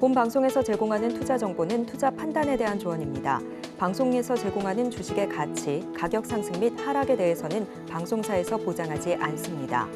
본 방송에서 제공하는 투자 정보는 투자 판단에 대한 조언입니다. 방송에서 제공하는 주식의 가치, 가격 상승 및 하락에 대해서는 방송사에서 보장하지 않습니다.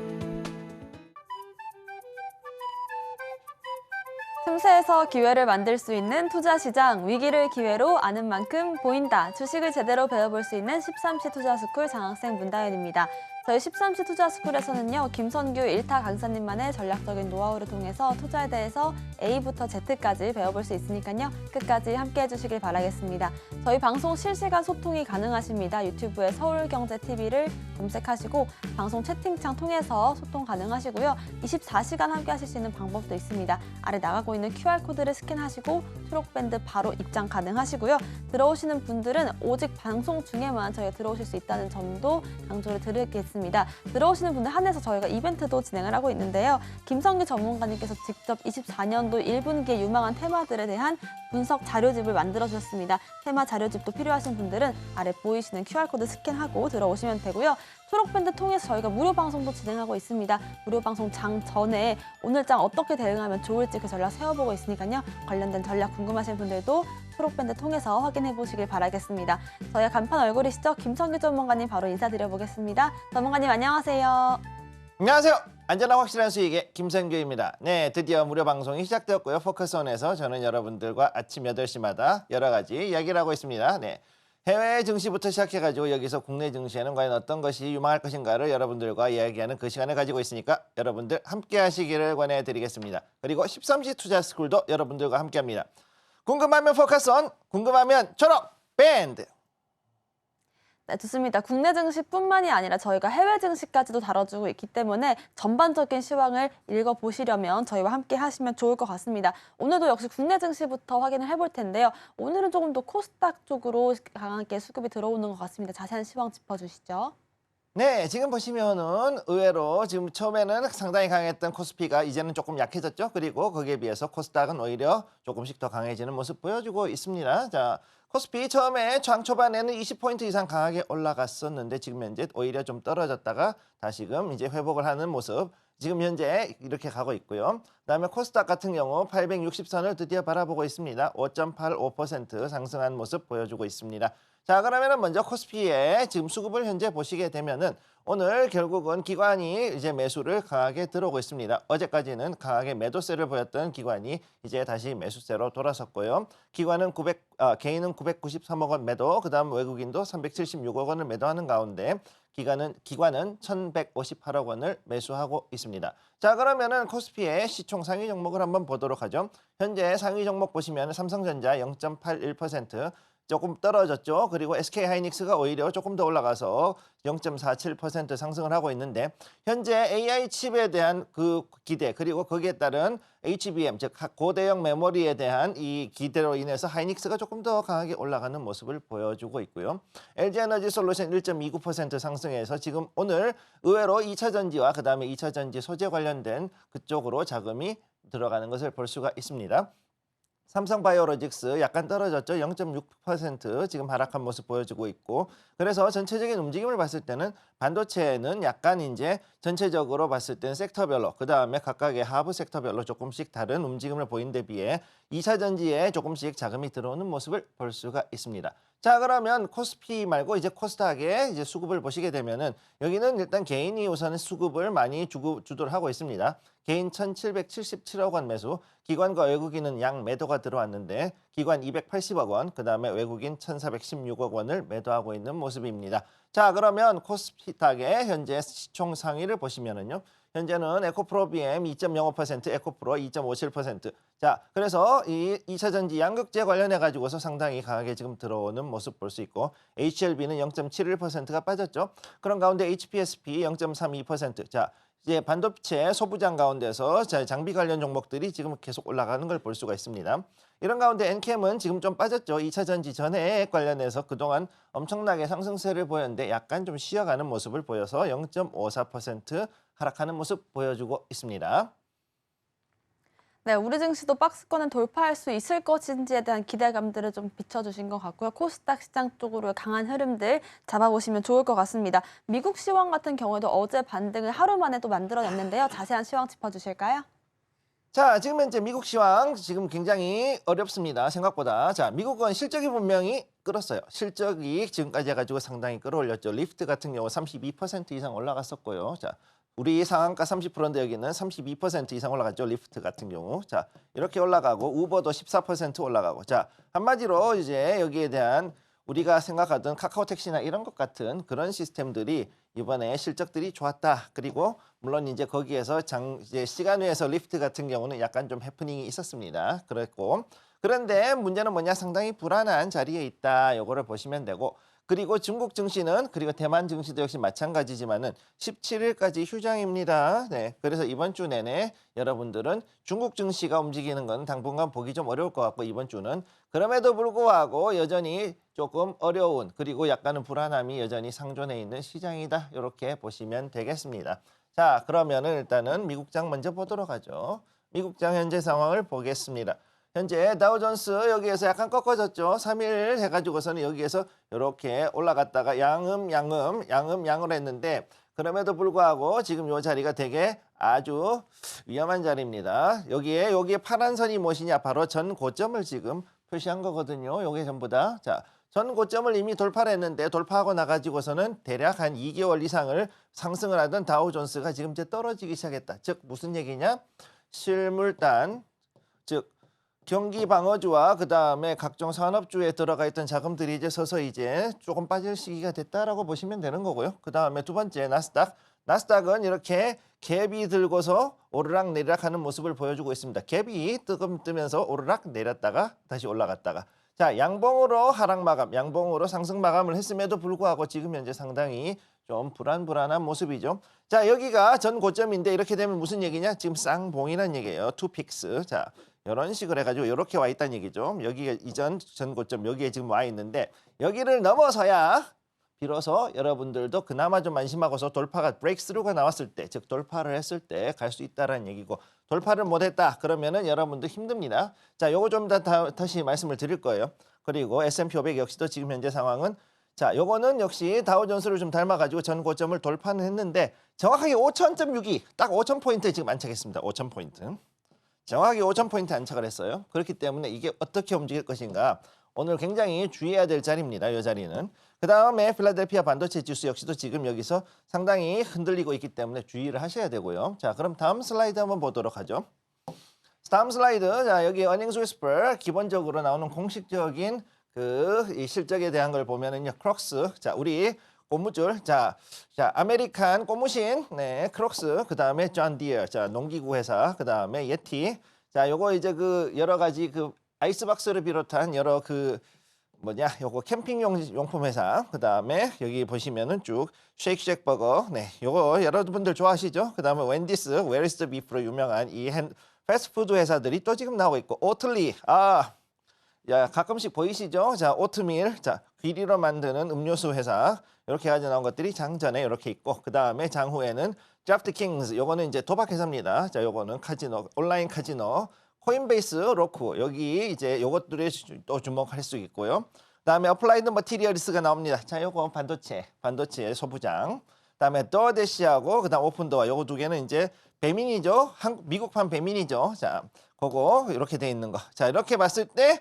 틈새에서 기회를 만들 수 있는 투자시장, 위기를 기회로 아는 만큼 보인다. 주식을 제대로 배워볼 수 있는 13시 투자스쿨 장학생 문다연입니다. 저희 13시 투자스쿨에서는요, 김선규 1타 강사님만의 전략적인 노하우를 통해서 투자에 대해서 A부터 Z까지 배워볼 수 있으니까요, 끝까지 함께해 주시길 바라겠습니다. 저희 방송 실시간 소통이 가능하십니다. 유튜브에 서울경제TV를 검색하시고 방송 채팅창 통해서 소통 가능하시고요. 24시간 함께 하실 수 있는 방법도 있습니다. 아래 나가고 있는 QR코드를 스캔하시고 초록밴드 바로 입장 가능하시고요. 들어오시는 분들은 오직 방송 중에만 저희가 들어오실 수 있다는 점도 강조를 드리겠습니다. 들어오시는 분들 한해서 저희가 이벤트도 진행을 하고 있는데요. 김성규 전문가님께서 직접 24년도 1분기의 유망한 테마들에 대한 분석 자료집을 만들어 주셨습니다. 테마 자료집도 필요하신 분들은 아래 보이시는 QR코드 스캔하고 들어오시면 되고요. 초록밴드 통해서 저희가 무료 방송도 진행하고 있습니다. 무료 방송 장 전에 오늘 장 어떻게 대응하면 좋을지 그 전략 세워보고 있으니까요. 관련된 전략 궁금하신 분들도 초록밴드 통해서 확인해 보시길 바라겠습니다. 저희 간판 얼굴이시죠? 김성규 전문가님 바로 인사드려보겠습니다. 전문가님 안녕하세요. 안녕하세요. 안전하고 확실한 수익의 김성규입니다. 네, 드디어 무료 방송이 시작되었고요. 포커스온에서 저는 여러분들과 아침 8시마다 여러 가지 이야기를 하고 있습니다. 네, 해외 증시부터 시작해가지고 여기서 국내 증시에는 과연 어떤 것이 유망할 것인가를 여러분들과 이야기하는 그 시간을 가지고 있으니까 여러분들 함께 하시기를 권해드리겠습니다. 그리고 13시 투자스쿨도 여러분들과 함께합니다. 궁금하면 포커스온, 궁금하면 졸업 밴드. 네, 좋습니다. 국내 증시뿐만이 아니라 저희가 해외 증시까지도 다뤄주고 있기 때문에 전반적인 시황을 읽어보시려면 저희와 함께 하시면 좋을 것 같습니다. 오늘도 역시 국내 증시부터 확인을 해볼 텐데요. 오늘은 조금 더 코스닥 쪽으로 강하게 수급이 들어오는 것 같습니다. 자세한 시황 짚어주시죠. 네, 지금 보시면은 의외로 지금 처음에는 상당히 강했던 코스피가 이제는 조금 약해졌죠. 그리고 거기에 비해서 코스닥은 오히려 조금씩 더 강해지는 모습 보여주고 있습니다. 자, 코스피 처음에 장 초반에는 20포인트 이상 강하게 올라갔었는데 지금 현재 오히려 좀 떨어졌다가 다시금 이제 회복을 하는 모습. 지금 현재 이렇게 가고 있고요. 그다음에 코스닥 같은 경우 860선을 드디어 바라보고 있습니다. 5.85% 상승한 모습 보여주고 있습니다. 자, 그러면은 먼저 코스피의 지금 수급을 현재 보시게 되면은 오늘 결국은 기관이 이제 매수를 강하게 들어오고 있습니다. 어제까지는 강하게 매도세를 보였던 기관이 이제 다시 매수세로 돌아섰고요. 개인은 993억 원 매도, 그다음 외국인도 376억 원을 매도하는 가운데 기관은 1,158억 원을 매수하고 있습니다. 자, 그러면은 코스피의 시총 상위 종목을 한번 보도록 하죠. 현재 상위 종목 보시면 삼성전자 0.81%, 조금 떨어졌죠. 그리고 SK하이닉스가 오히려 조금 더 올라가서 0.47% 상승을 하고 있는데 현재 AI 칩에 대한 그 기대 그리고 거기에 따른 HBM 즉 고대형 메모리에 대한 이 기대로 인해서 하이닉스가 조금 더 강하게 올라가는 모습을 보여주고 있고요. LG에너지솔루션 1.29% 상승해서 지금 오늘 의외로 2차전지와 그다음에 2차전지 소재 관련된 그쪽으로 자금이 들어가는 것을 볼 수가 있습니다. 삼성바이오로직스 약간 떨어졌죠. 0.6% 지금 하락한 모습 보여주고 있고, 그래서 전체적인 움직임을 봤을 때는 반도체는 약간 이제 전체적으로 봤을 때는 섹터별로, 그 다음에 각각의 하부 섹터별로 조금씩 다른 움직임을 보인 데 비해 2차 전지에 조금씩 자금이 들어오는 모습을 볼 수가 있습니다. 자, 그러면 코스피 말고 이제 코스닥의 이제 수급을 보시게 되면은 여기는 일단 개인이 우선 수급을 많이 주도를 하고 있습니다. 개인 1,777억 원 매수, 기관과 외국인은 양 매도가 들어왔는데 기관 280억 원, 그다음에 외국인 1,416억 원을 매도하고 있는 모습입니다. 자, 그러면 코스피닥의 현재 시총 상위를 보시면은요. 현재는 에코프로 BM 2.05%, 에코프로 2.57%. 자, 그래서 이 2차 전지 양극재 관련해 가지고서 상당히 강하게 지금 들어오는 모습 볼 수 있고, HLB는 0.71%가 빠졌죠. 그런 가운데 HPSP 0.32%. 자, 이제 반도체 소부장 가운데서 장비 관련 종목들이 지금 계속 올라가는 걸 볼 수가 있습니다. 이런 가운데 엔캠은 지금 좀 빠졌죠. 2차 전지 전해액 관련해서 그동안 엄청나게 상승세를 보였는데 약간 좀 쉬어가는 모습을 보여서 0.54% 하락하는 모습 보여주고 있습니다. 네, 우리 증시도 박스권을 돌파할 수 있을 것인지에 대한 기대감들을 좀 비춰주신 것 같고요. 코스닥 시장 쪽으로 강한 흐름들 잡아보시면 좋을 것 같습니다. 미국 시황 같은 경우에도 어제 반등을 하루 만에 또 만들어냈는데요. 자세한 시황 짚어주실까요? 자, 지금 현재 미국 시황 지금 굉장히 어렵습니다. 생각보다. 자, 미국은 실적이 분명히 끌었어요. 실적이 지금까지 해가지고 상당히 끌어올렸죠. 리프트 같은 경우 32% 이상 올라갔었고요. 자, 우리 상한가 30%인데 여기는 32% 이상 올라갔죠. 리프트 같은 경우. 자, 이렇게 올라가고 우버도 14% 올라가고. 자, 한마디로 이제 여기에 대한 우리가 생각하던 카카오택시나 이런 것 같은 그런 시스템들이 이번에 실적들이 좋았다. 그리고 물론 이제 거기에서 이제 시간외에서 리프트 같은 경우는 약간 좀 해프닝이 있었습니다. 그랬고 그런데 문제는 뭐냐? 상당히 불안한 자리에 있다. 요거를 보시면 되고 그리고 중국 증시는 그리고 대만 증시도 역시 마찬가지지만은 17일까지 휴장입니다. 네, 그래서 이번 주 내내 여러분들은 중국 증시가 움직이는 건 당분간 보기 좀 어려울 것 같고 이번 주는 그럼에도 불구하고 여전히 조금 어려운 그리고 약간은 불안함이 여전히 상존해 있는 시장이다. 이렇게 보시면 되겠습니다. 자, 그러면은 일단은 미국장 먼저 보도록 하죠. 미국장 현재 상황을 보겠습니다. 현재 다우존스 여기에서 약간 꺾어졌죠. 3일 해가지고서는 여기에서 이렇게 올라갔다가 양을 했는데 그럼에도 불구하고 지금 이 자리가 되게 아주 위험한 자리입니다. 여기에 파란 선이 무엇이냐? 바로 전 고점을 지금 표시한 거거든요. 요게 전부 다. 자, 전 고점을 이미 돌파를 했는데 돌파하고 나가지고서는 대략 한 2개월 이상을 상승을 하던 다우존스가 지금 이제 떨어지기 시작했다. 즉 무슨 얘기냐? 실물단, 즉 경기 방어주와 그다음에 각종 산업주에 들어가 있던 자금들이 이제 서서히 이제 조금 빠질 시기가 됐다라고 보시면 되는 거고요. 그다음에 두 번째 나스닥은 이렇게 갭이 들고서 오르락 내리락 하는 모습을 보여주고 있습니다. 갭이 뜨금 뜨면서 오르락 내렸다가 다시 올라갔다가 자, 양봉으로 하락 마감, 양봉으로 상승 마감을 했음에도 불구하고 지금 현재 상당히 좀 불안한 모습이죠. 자, 여기가 전 고점인데 이렇게 되면 무슨 얘기냐? 지금 쌍봉이라는 얘기예요. 투픽스. 자, 이런 식으로 해가지고 이렇게 와 있다는 얘기죠. 여기가 이전 전 고점 여기에 지금 와 있는데 여기를 넘어서야 비로소 여러분들도 그나마 좀 안심하고서 돌파가 브레이크스루가 나왔을 때, 즉 돌파를 했을 때 갈 수 있다라는 얘기고 돌파를 못했다 그러면은 여러분도 힘듭니다. 자, 요거 좀 다시 말씀을 드릴 거예요. 그리고 S&P 500 역시도 지금 현재 상황은 자, 요거는 역시 다우존스를 좀 닮아가지고 전 고점을 돌파는 했는데 정확하게 5,000.62, 딱 5,000포인트에 지금 안착했습니다. 5,000포인트. 정확하게 5,000포인트 안착을 했어요. 그렇기 때문에 이게 어떻게 움직일 것인가 오늘 굉장히 주의해야 될 자리입니다. 이 자리는. 그 다음에 필라델피아 반도체 지수 역시도 지금 여기서 상당히 흔들리고 있기 때문에 주의를 하셔야 되고요. 자, 그럼 다음 슬라이드 한번 보도록 하죠. 다음 슬라이드. 자, 여기 earnings whisper 기본적으로 나오는 공식적인 이 실적에 대한 걸 보면은요. 크록스. 자, 우리 고무줄. 자, 아메리칸 고무신. 네, 크록스. 그다음에 존 디어. 자, 농기구 회사. 그다음에 예티. 자, 요거 이제 여러 가지 아이스박스를 비롯한 여러 요거 캠핑 용품 회사. 그다음에 여기 보시면은 쭉 쉐이크쉑 버거. 네, 요거 여러분들 좋아하시죠? 그다음에 웬디스, Where is the Beef로 유명한 이 패스트푸드 회사들이 또 지금 나오고 있고 오틀리. 야, 가끔씩 보이시죠? 자, 오트밀. 자, 귀리로 만드는 음료수 회사. 이렇게 가지고 나온 것들이 장전에 이렇게 있고 그다음에 장후에는 드래프트킹스. 요거는 이제 도박 회사입니다. 자, 요거는 카지노, 온라인 카지노. 코인베이스, 로쿠. 여기 이제 요것들에 또 주목할 수 있고요. 그다음에 어플라이드 머티리얼스가 나옵니다. 자, 요거 반도체 소부장. 그다음에 더대시하고 그다음 오픈도어. 요거 두 개는 이제 배민이죠. 미국판 배민이죠. 자, 그거 이렇게 돼 있는 거. 자, 이렇게 봤을 때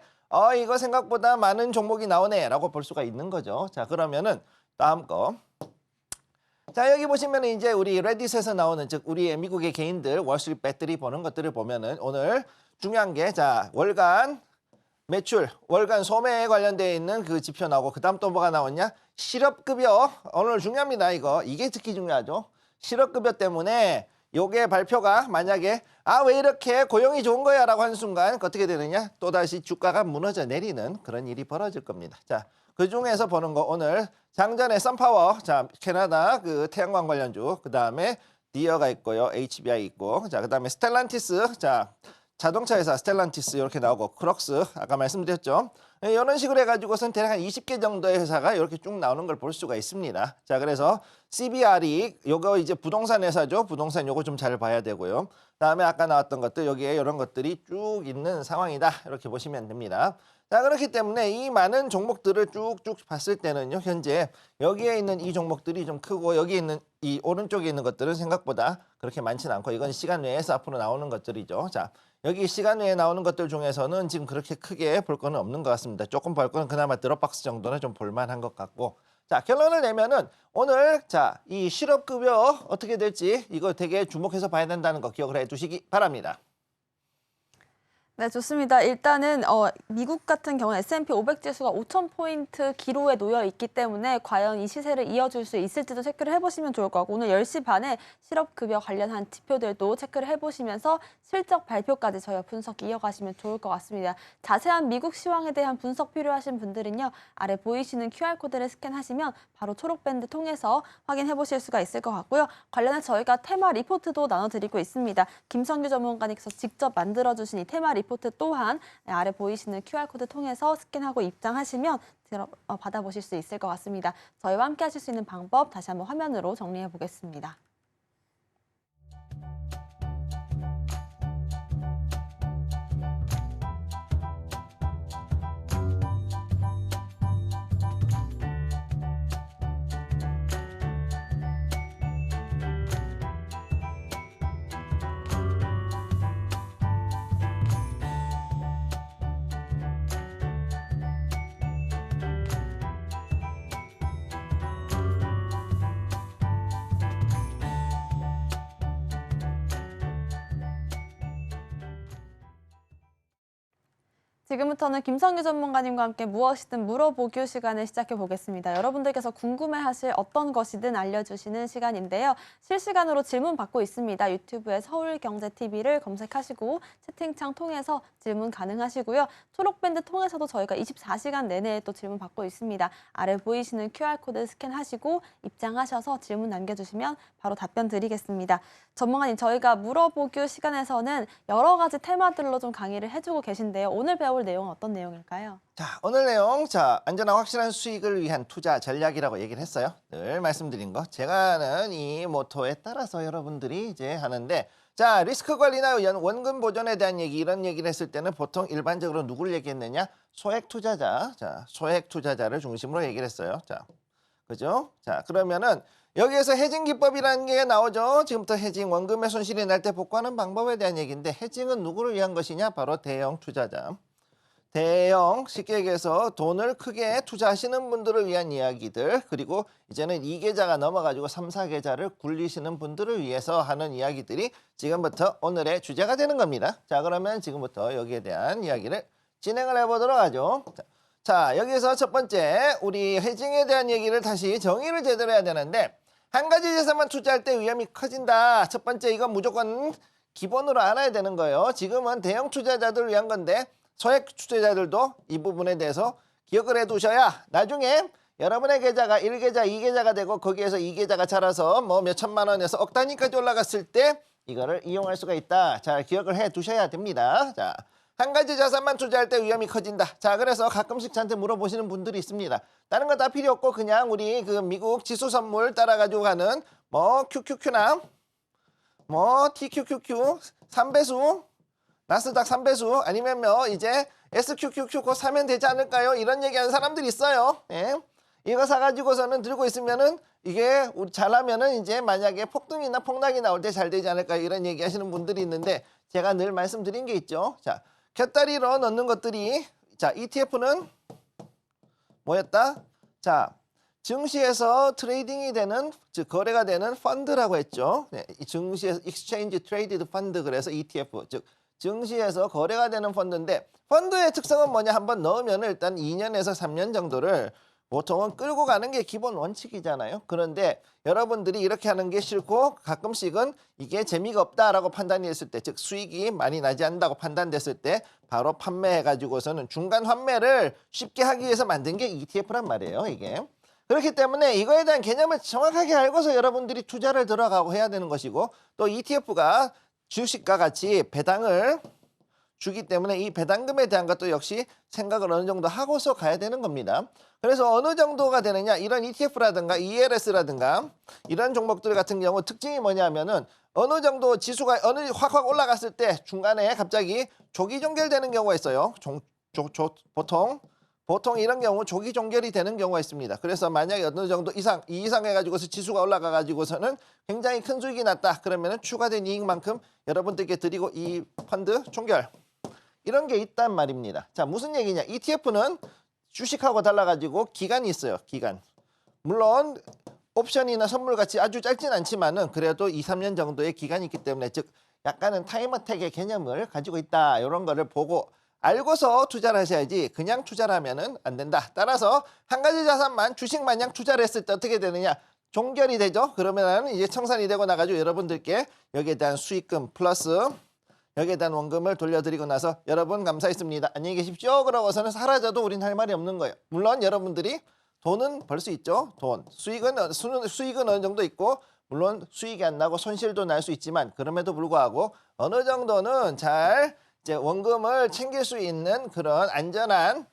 이거 생각보다 많은 종목이 나오네라고 볼 수가 있는 거죠. 자, 그러면은 다음 거. 자, 여기 보시면 이제 우리 레딧에서 나오는 즉 우리의 미국의 개인들 월스트리트 배터리 보는 것들을 보면은 오늘 중요한 게 자, 월간 매출, 월간 소매에 관련되어 있는 그 지표 나오고 그다음 또 뭐가 나왔냐? 실업급여. 오늘 중요합니다. 이게 특히 중요하죠. 실업급여 때문에 요게 발표가 만약에 왜 이렇게 고용이 좋은 거야 라고 하는 순간 어떻게 되느냐? 또다시 주가가 무너져 내리는 그런 일이 벌어질 겁니다. 자, 그 중에서 보는 거 오늘 장전에 썬파워, 자, 캐나다 태양광 관련주, 그 다음에 디어가 있고요, HBI 있고, 자, 그 다음에 스텔란티스, 자, 자동차 회사 스텔란티스 이렇게 나오고, 크록스 아까 말씀드렸죠. 이런 식으로 해가지고선 대략 한 20개 정도의 회사가 이렇게 쭉 나오는 걸 볼 수가 있습니다. 자, 그래서 CBRE 요거 이제 부동산 회사죠. 부동산 요거 좀 잘 봐야 되고요. 그다음에 아까 나왔던 것들 여기에 이런 것들이 쭉 있는 상황이다. 이렇게 보시면 됩니다. 자, 그렇기 때문에 이 많은 종목들을 쭉쭉 봤을 때는요, 현재 여기에 있는 이 종목들이 좀 크고 여기에 있는 이 오른쪽에 있는 것들은 생각보다 그렇게 많지는 않고 이건 시간 외에서 앞으로 나오는 것들이죠. 자, 여기 시간 외에 나오는 것들 중에서는 지금 그렇게 크게 볼 거는 없는 것 같습니다. 조금 볼 거는 그나마 드롭박스 정도는 좀 볼만한 것 같고. 자, 결론을 내면은 오늘 자, 이 실업급여 어떻게 될지 이거 되게 주목해서 봐야 된다는 거 기억을 해 두시기 바랍니다. 네, 좋습니다. 일단은 미국 같은 경우는 S&P 500 지수가 5,000포인트 기로에 놓여 있기 때문에 과연 이 시세를 이어줄 수 있을지도 체크를 해보시면 좋을 것 같고 오늘 10시 반에 실업급여 관련한 지표들도 체크를 해보시면서 실적 발표까지 저희와 분석 이어가시면 좋을 것 같습니다. 자세한 미국 시황에 대한 분석 필요하신 분들은요. 아래 보이시는 QR코드를 스캔하시면 바로 초록밴드 통해서 확인해보실 수가 있을 것 같고요. 관련해서 저희가 테마 리포트도 나눠드리고 있습니다. 김성규 전문가님께서 직접 만들어주신 이 테마 리포트 또한 아래 보이시는 QR코드 통해서 스캔하고 입장하시면 받아보실 수 있을 것 같습니다. 저희와 함께 하실 수 있는 방법 다시 한번 화면으로 정리해 보겠습니다. 지금부터는 김성규 전문가님과 함께 무엇이든 물어보기 시간을 시작해 보겠습니다. 여러분들께서 궁금해하실 어떤 것이든 알려주시는 시간인데요. 실시간으로 질문 받고 있습니다. 유튜브에 서울경제TV를 검색하시고 채팅창 통해서 질문 가능하시고요. 초록밴드 통해서도 저희가 24시간 내내 또 질문 받고 있습니다. 아래 보이시는 QR코드 스캔하시고 입장하셔서 질문 남겨주시면 바로 답변 드리겠습니다. 전문가님, 저희가 물어보기 시간에서는 여러 가지 테마들로 좀 강의를 해주고 계신데요. 오늘 배울 내용은 어떤 내용일까요? 자, 오늘 내용, 자, 안전하고 확실한 수익을 위한 투자 전략이라고 얘기를 했어요. 늘 말씀드린 거. 제가 하는 이 모토에 따라서 여러분들이 이제 하는데, 자, 리스크 관리나 원금 보존에 대한 얘기, 이런 얘기를 했을 때는 보통 일반적으로 누구를 얘기했느냐? 소액 투자자. 자, 소액 투자자를 중심으로 얘기를 했어요. 자, 그죠? 자, 그러면은 여기에서 해징 기법이라는 게 나오죠. 지금부터 해징, 원금의 손실이 날 때 복구하는 방법에 대한 얘기인데, 해징은 누구를 위한 것이냐? 바로 대형 투자자. 대형, 쉽게 얘기해서 돈을 크게 투자하시는 분들을 위한 이야기들, 그리고 이제는 2계좌가 넘어가지고 3, 4계좌를 굴리시는 분들을 위해서 하는 이야기들이 지금부터 오늘의 주제가 되는 겁니다. 자, 그러면 지금부터 여기에 대한 이야기를 진행을 해보도록 하죠. 자, 여기서 첫 번째, 우리 해징에 대한 얘기를 다시 정의를 제대로 해야 되는데, 한 가지 재산만 투자할 때 위험이 커진다. 첫 번째, 이건 무조건 기본으로 알아야 되는 거예요. 지금은 대형 투자자들을 위한 건데, 소액 투자자들도 이 부분에 대해서 기억을 해 두셔야 나중에 여러분의 계좌가 1계좌, 2계좌가 되고 거기에서 2계좌가 자라서 뭐 몇천만 원에서 억 단위까지 올라갔을 때 이거를 이용할 수가 있다. 잘 기억을 해 두셔야 됩니다. 자, 한 가지 자산만 투자할 때 위험이 커진다. 자, 그래서 가끔씩 저한테 물어보시는 분들이 있습니다. 다른 거 다 필요 없고 그냥 우리 그 미국 지수 선물 따라가지고 가는 뭐 QQQ나 뭐 TQQQ 3배수 나스닥 3배수 아니면 뭐 이제 SQQQ 곧 사면 되지 않을까요? 이런 얘기하는 사람들이 있어요. 예. 이거 사가지고서는 들고 있으면은 이게 잘하면은 이제 만약에 폭등이나 폭락이 나올 때 잘 되지 않을까요? 이런 얘기 하시는 분들이 있는데 제가 늘 말씀드린 게 있죠. 자, 곁다리로 넣는 것들이 자, ETF는 뭐였다? 자, 증시에서 트레이딩이 되는, 즉 거래가 되는 펀드라고 했죠. 네, 증시에서 Exchange Traded Fund, 그래서 ETF, 즉 증시에서 거래가 되는 펀드인데 펀드의 특성은 뭐냐? 한번 넣으면 일단 2년에서 3년 정도를 보통은 끌고 가는 게 기본 원칙이잖아요. 그런데 여러분들이 이렇게 하는 게 싫고 가끔씩은 이게 재미가 없다라고 판단이 됐을 때, 즉 수익이 많이 나지 않는다고 판단됐을 때 바로 판매해가지고서는 중간 환매를 쉽게 하기 위해서 만든 게 ETF란 말이에요. 이게. 그렇기 때문에 이거에 대한 개념을 정확하게 알고서 여러분들이 투자를 들어가고 해야 되는 것이고, 또 ETF가 주식과 같이 배당을 주기 때문에 이 배당금에 대한 것도 역시 생각을 어느 정도 하고서 가야 되는 겁니다. 그래서 어느 정도가 되느냐, 이런 ETF라든가 ELS라든가 이런 종목들 같은 경우 특징이 뭐냐면은 어느 정도 지수가 확 올라갔을 때 중간에 갑자기 조기 종결되는 경우가 있어요. 보통 이런 경우 조기 종결이 되는 경우가 있습니다. 그래서 만약에 어느 정도 이상 이 이상 해가지고서 지수가 올라가가지고서는 굉장히 큰 수익이 났다. 그러면은 추가된 이익만큼 여러분들께 드리고 이 펀드 종결 이런 게 있단 말입니다. 자, 무슨 얘기냐? ETF는 주식하고 달라가지고 기간이 있어요. 기간. 물론 옵션이나 선물 같이 아주 짧진 않지만은 그래도 2, 3년 정도의 기간이 있기 때문에 즉 약간은 타임어택의 개념을 가지고 있다. 이런 거를 보고 알고서 투자를 하셔야지 그냥 투자를 하면은 안 된다. 따라서 한 가지 자산만 주식 마냥 투자를 했을 때 어떻게 되느냐? 종결이 되죠. 그러면은 이제 청산이 되고 나가지고 여러분들께 여기에 대한 수익금 플러스 여기에 대한 원금을 돌려드리고 나서 여러분 감사했습니다. 안녕히 계십시오. 그러고서는 사라져도 우린 할 말이 없는 거예요. 물론 여러분들이 돈은 벌 수 있죠. 돈. 수익은 어느 정도 있고 물론 수익이 안 나고 손실도 날 수 있지만 그럼에도 불구하고 어느 정도는 잘 이제 원금을 챙길 수 있는 그런 안전한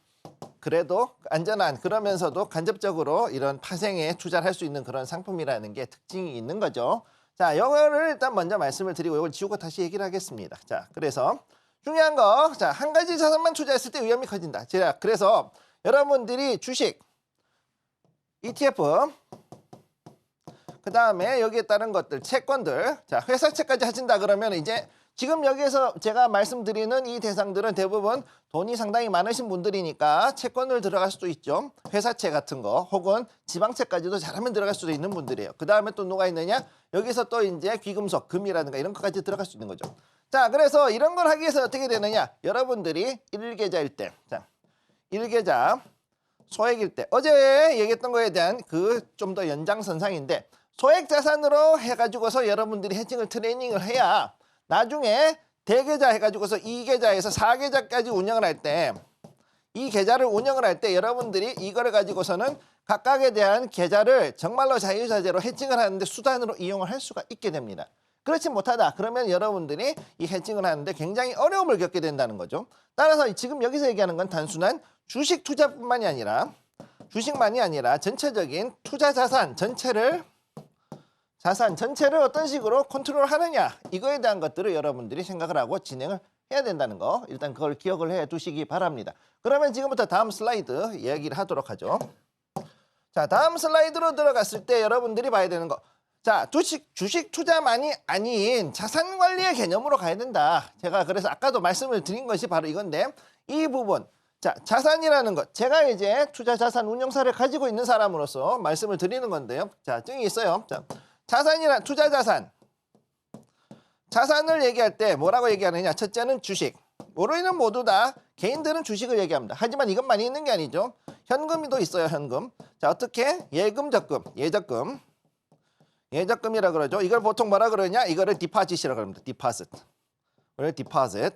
그러면서도 간접적으로 이런 파생에 투자를 할 수 있는 그런 상품이라는 게 특징이 있는 거죠. 자, 이거를 일단 먼저 말씀을 드리고 이걸 지우고 다시 얘기를 하겠습니다. 자, 그래서 중요한 거, 자, 한 가지 자산만 투자했을 때 위험이 커진다. 제가 그래서 여러분들이 주식, ETF, 그 다음에 여기에 따른 것들, 채권들, 자, 회사채까지 하신다 그러면 이제 지금 여기에서 제가 말씀드리는 이 대상들은 대부분 돈이 상당히 많으신 분들이니까 채권을 들어갈 수도 있죠. 회사채 같은 거 혹은 지방채까지도 잘하면 들어갈 수도 있는 분들이에요. 그 다음에 또 누가 있느냐? 여기서 또 이제 귀금속, 금이라든가 이런 것까지 들어갈 수 있는 거죠. 자, 그래서 이런 걸 하기 위해서 어떻게 되느냐? 여러분들이 1계좌일 때, 자, 1계좌 소액일 때 어제 얘기했던 거에 대한 그 좀 더 연장선상인데 소액 자산으로 해가지고서 여러분들이 해칭을 트레이닝을 해야 나중에 대계좌 해가지고서 2계좌에서 4계좌까지 운영을 할 때 이 계좌를 운영을 할 때 여러분들이 이거를 가지고서는 각각에 대한 계좌를 정말로 자유자재로 해칭을 하는데 수단으로 이용을 할 수가 있게 됩니다. 그렇지 못하다 그러면 여러분들이 이 해칭을 하는데 굉장히 어려움을 겪게 된다는 거죠. 따라서 지금 여기서 얘기하는 건 단순한 주식 투자뿐만이 아니라 주식만이 아니라 전체적인 투자 자산 전체를 어떤 식으로 컨트롤하느냐 이거에 대한 것들을 여러분들이 생각을 하고 진행을 해야 된다는 거 일단 그걸 기억을 해 두시기 바랍니다. 그러면 지금부터 다음 슬라이드 이야기를 하도록 하죠. 자, 다음 슬라이드로 들어갔을 때 여러분들이 봐야 되는 거, 자, 주식 투자만이 아닌 자산 관리의 개념으로 가야 된다. 제가 그래서 아까도 말씀을 드린 것이 바로 이건데 이 부분, 자, 자산이라는 것, 제가 이제 투자 자산 운용사를 가지고 있는 사람으로서 말씀을 드리는 건데요. 자, 증이 있어요. 자, 자산이란 투자 자산을 얘기할 때 뭐라고 얘기하느냐? 첫째는 주식. 우리는 모두 다 개인들은 주식을 얘기합니다. 하지만 이것만이 있는 게 아니죠. 현금도 있어요. 현금. 자, 어떻게? 예금, 적금, 예적금이라 그러죠. 이걸 보통 뭐라 그러냐? 이거를 디파짓이라고 합니다. 디파짓. 왜 디파짓?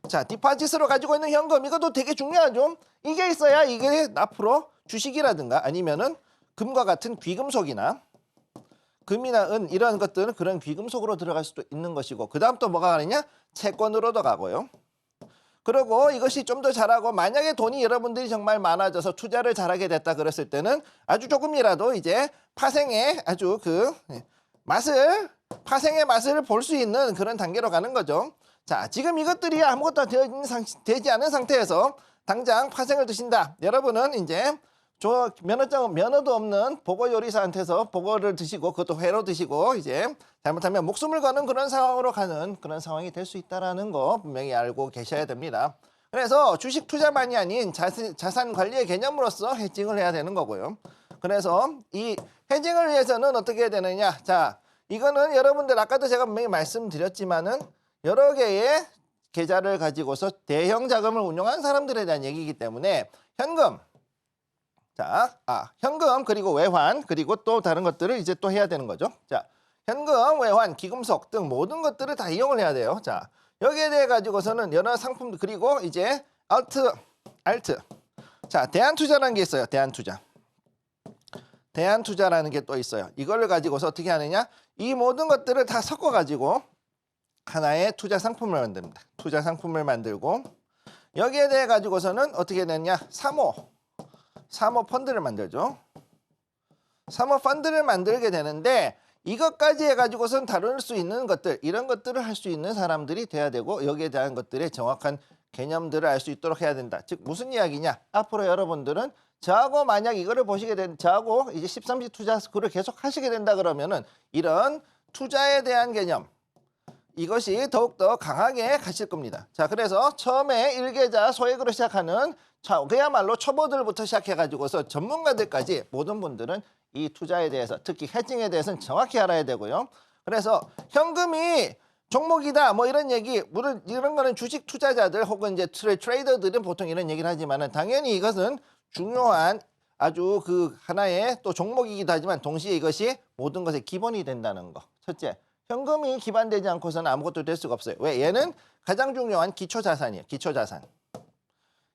자, 디파짓으로 가지고 있는 현금 이것도 되게 중요하죠. 이게 있어야 이게 앞으로 주식이라든가 아니면은 금과 같은 귀금속이나 금이나 은 이런 것들은 그런 귀금속으로 들어갈 수도 있는 것이고 그 다음 또 뭐가 가느냐? 채권으로도 가고요. 그리고 이것이 좀 더 잘하고 만약에 돈이 여러분들이 정말 많아져서 투자를 잘하게 됐다 그랬을 때는 아주 조금이라도 이제 파생의 아주 파생의 맛을 볼 수 있는 그런 단계로 가는 거죠. 자, 지금 이것들이 아무것도 되지 않은 상태에서 당장 파생을 드신다. 여러분은 이제 면허도 없는 보고 요리사한테서 보고를 드시고 그것도 회로 드시고 이제 잘못하면 목숨을 거는 그런 상황으로 가는 그런 상황이 될 수 있다라는 거 분명히 알고 계셔야 됩니다. 그래서 주식 투자만이 아닌 자산 관리의 개념으로서 해칭을 해야 되는 거고요. 그래서 이 해칭을 위해서는 어떻게 해야 되느냐? 자, 이거는 여러분들 아까도 제가 분명히 말씀드렸지만은 여러 개의 계좌를 가지고서 대형 자금을 운용한 사람들에 대한 얘기이기 때문에 현금, 자, 현금 그리고 외환 그리고 또 다른 것들을 이제 또 해야 되는 거죠. 자, 현금, 외환, 기금속 등 모든 것들을 다 이용을 해야 돼요. 자, 여기에 대해 가지고서는 여러 상품 그리고 이제 알트. 자, 대안투자라는 게 있어요. 대안투자라는 게 또 있어요. 이걸 가지고서 어떻게 하느냐? 이 모든 것들을 다 섞어 가지고 하나의 투자 상품을 만듭니다. 투자 상품을 만들고 여기에 대해 가지고서는 어떻게 되느냐? 사모 펀드를 만들죠. 사모 펀드를 만들게 되는데 이것까지 해가지고선 다룰 수 있는 것들 이런 것들을 할 수 있는 사람들이 돼야 되고 여기에 대한 것들의 정확한 개념들을 알 수 있도록 해야 된다. 즉 무슨 이야기냐? 앞으로 여러분들은 저하고 만약 이거를 보시게 된 저하고 이제 13시 투자 스쿨을 계속 하시게 된다 그러면은 이런 투자에 대한 개념 이것이 더욱더 강하게 가실 겁니다. 자, 그래서 처음에 일계자 소액으로 시작하는 그야말로 초보들부터 시작해가지고서 전문가들까지 모든 분들은 이 투자에 대해서 특히 해칭에 대해서는 정확히 알아야 되고요. 그래서 현금이 종목이다 뭐 이런 얘기 물론 이런 거는 주식 투자자들 혹은 이제 트레이더들은 보통 이런 얘기를 하지만은 당연히 이것은 중요한 아주 그 하나의 또 종목이기도 하지만 동시에 이것이 모든 것의 기본이 된다는 거. 첫째, 현금이 기반되지 않고서는 아무것도 될 수가 없어요. 왜? 얘는 가장 중요한 기초자산이에요. 기초자산.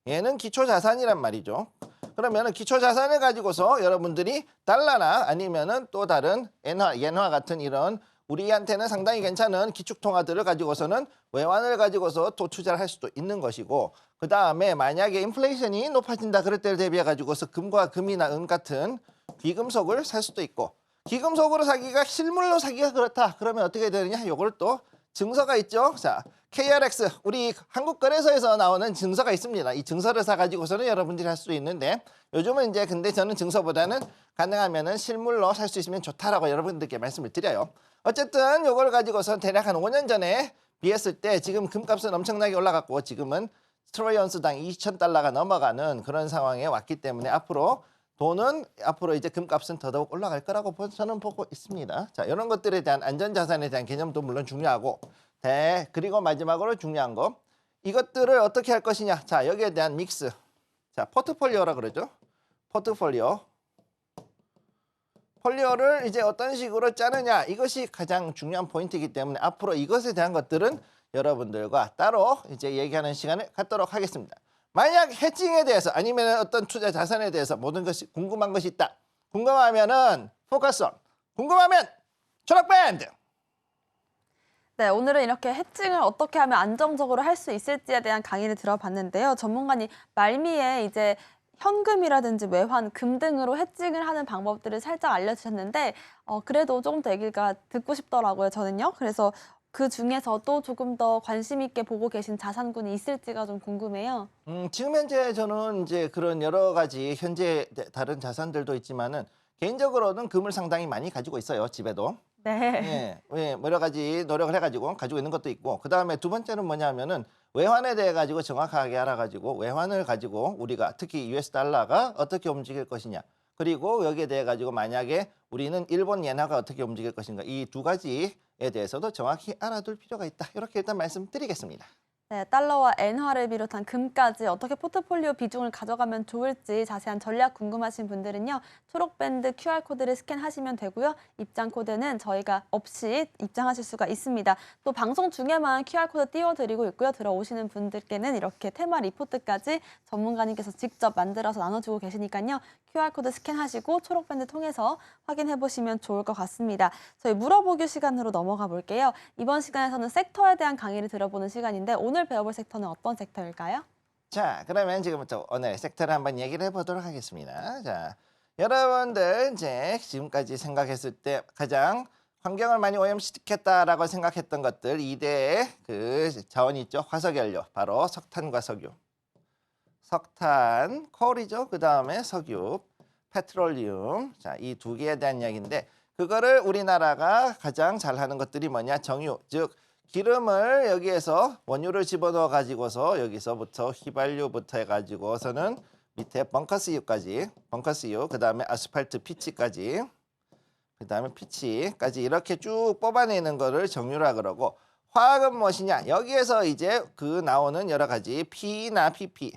얘는 기초자산이란 말이죠. 그러면은 기초자산을 가지고서 여러분들이 달러나 아니면은 또 다른 엔화 같은 이런 우리한테는 상당히 괜찮은 기축통화들을 가지고서는 외환을 가지고서 또 투자를 할 수도 있는 것이고 그 다음에 만약에 인플레이션이 높아진다 그럴 때를 대비해 가지고서 금과 금이나 은 같은 귀금속을 살 수도 있고 귀금속으로 사기가 실물로 사기가 그렇다. 그러면 어떻게 되느냐? 요걸 또 증서가 있죠. 자, KRX 우리 한국거래소에서 나오는 증서가 있습니다. 이 증서를 사가지고서는 여러분들이 할 수 있는데 요즘은 이제 근데 저는 증서보다는 가능하면은 실물로 살 수 있으면 좋다라고 여러분들께 말씀을 드려요. 어쨌든 요걸 가지고서 대략 한 5년 전에 비했을 때 지금 금값은 엄청나게 올라갔고 지금은 트로이 온스당 2,000달러가 넘어가는 그런 상황에 왔기 때문에 앞으로 이제 금값은 더더욱 올라갈 거라고 저는 보고 있습니다. 자, 이런 것들에 대한 안전자산에 대한 개념도 물론 중요하고 그리고 마지막으로 중요한 거 이것들을 어떻게 할 것이냐. 자, 여기에 대한 믹스. 자, 포트폴리오라 그러죠. 폴리오를 이제 어떤 식으로 짜느냐 이것이 가장 중요한 포인트이기 때문에 앞으로 이것에 대한 것들은 여러분들과 따로 이제 얘기하는 시간을 갖도록 하겠습니다. 만약 해칭에 대해서 아니면 어떤 투자 자산에 대해서 모든 것이 궁금한 것이 있다. 궁금하면은 포커스 온. 궁금하면 초록밴드. 네, 오늘은 이렇게 해칭을 어떻게 하면 안정적으로 할 수 있을지에 대한 강의를 들어봤는데요. 전문가님 말미에 이제 현금이라든지 외환, 금 등으로 해칭을 하는 방법들을 살짝 알려주셨는데 그래도 조금 더 얘기가 듣고 싶더라고요, 저는요. 그래서 그 중에서도 조금 더 관심 있게 보고 계신 자산군이 있을지가 좀 궁금해요. 지금 현재 저는 이제 그런 여러 가지 현재 다른 자산들도 있지만은 개인적으로는 금을 상당히 많이 가지고 있어요, 집에도. 네. 여러 가지 노력을 해가지고 가지고 있는 것도 있고 그 다음에 두 번째는 뭐냐면은 외환에 대해 가지고 정확하게 알아가지고 외환을 가지고 우리가 특히 US 달러가 어떻게 움직일 것이냐 그리고 여기에 대해 가지고 만약에 우리는 일본 엔화가 어떻게 움직일 것인가 이 두 가지에 대해서도 정확히 알아둘 필요가 있다. 이렇게 일단 말씀드리겠습니다. 네, 달러와 엔화를 비롯한 금까지 어떻게 포트폴리오 비중을 가져가면 좋을지 자세한 전략 궁금하신 분들은요. 초록밴드 QR코드를 스캔하시면 되고요. 입장 코드는 저희가 없이 입장하실 수가 있습니다. 또 방송 중에만 QR코드 띄워드리고 있고요. 들어오시는 분들께는 이렇게 테마 리포트까지 전문가님께서 직접 만들어서 나눠주고 계시니까요. QR코드 스캔하시고 초록밴드 통해서 확인해보시면 좋을 것 같습니다. 저희 물어보기 시간으로 넘어가 볼게요. 이번 시간에서는 섹터에 대한 강의를 들어보는 시간인데 오늘 배워볼 섹터는 어떤 섹터일까요? 자, 그러면 지금부터 오늘 섹터를 한번 얘기를 해보도록 하겠습니다. 자, 여러분들 이제 지금까지 생각했을 때 가장 환경을 많이 오염시켰다라고 생각했던 것들 2대의 그 자원이 있죠. 화석연료, 바로 석탄과 석유. 석탄, 콜이죠. 그 다음에 석유, 페트롤리움. 자, 이 두 개에 대한 이야기인데 그거를 우리나라가 가장 잘하는 것들이 뭐냐? 정유, 즉 기름을 여기에서 원유를 집어넣어 가지고서 여기서부터 휘발유부터 해가지고서는 밑에 벙커스유까지, 벙커스유, 그 다음에 아스팔트 피치까지, 그 다음에 피치까지 이렇게 쭉 뽑아내는 거를 정유라 그러고 화학은 무엇이냐? 여기에서 이제 그 나오는 여러 가지 P나 PP,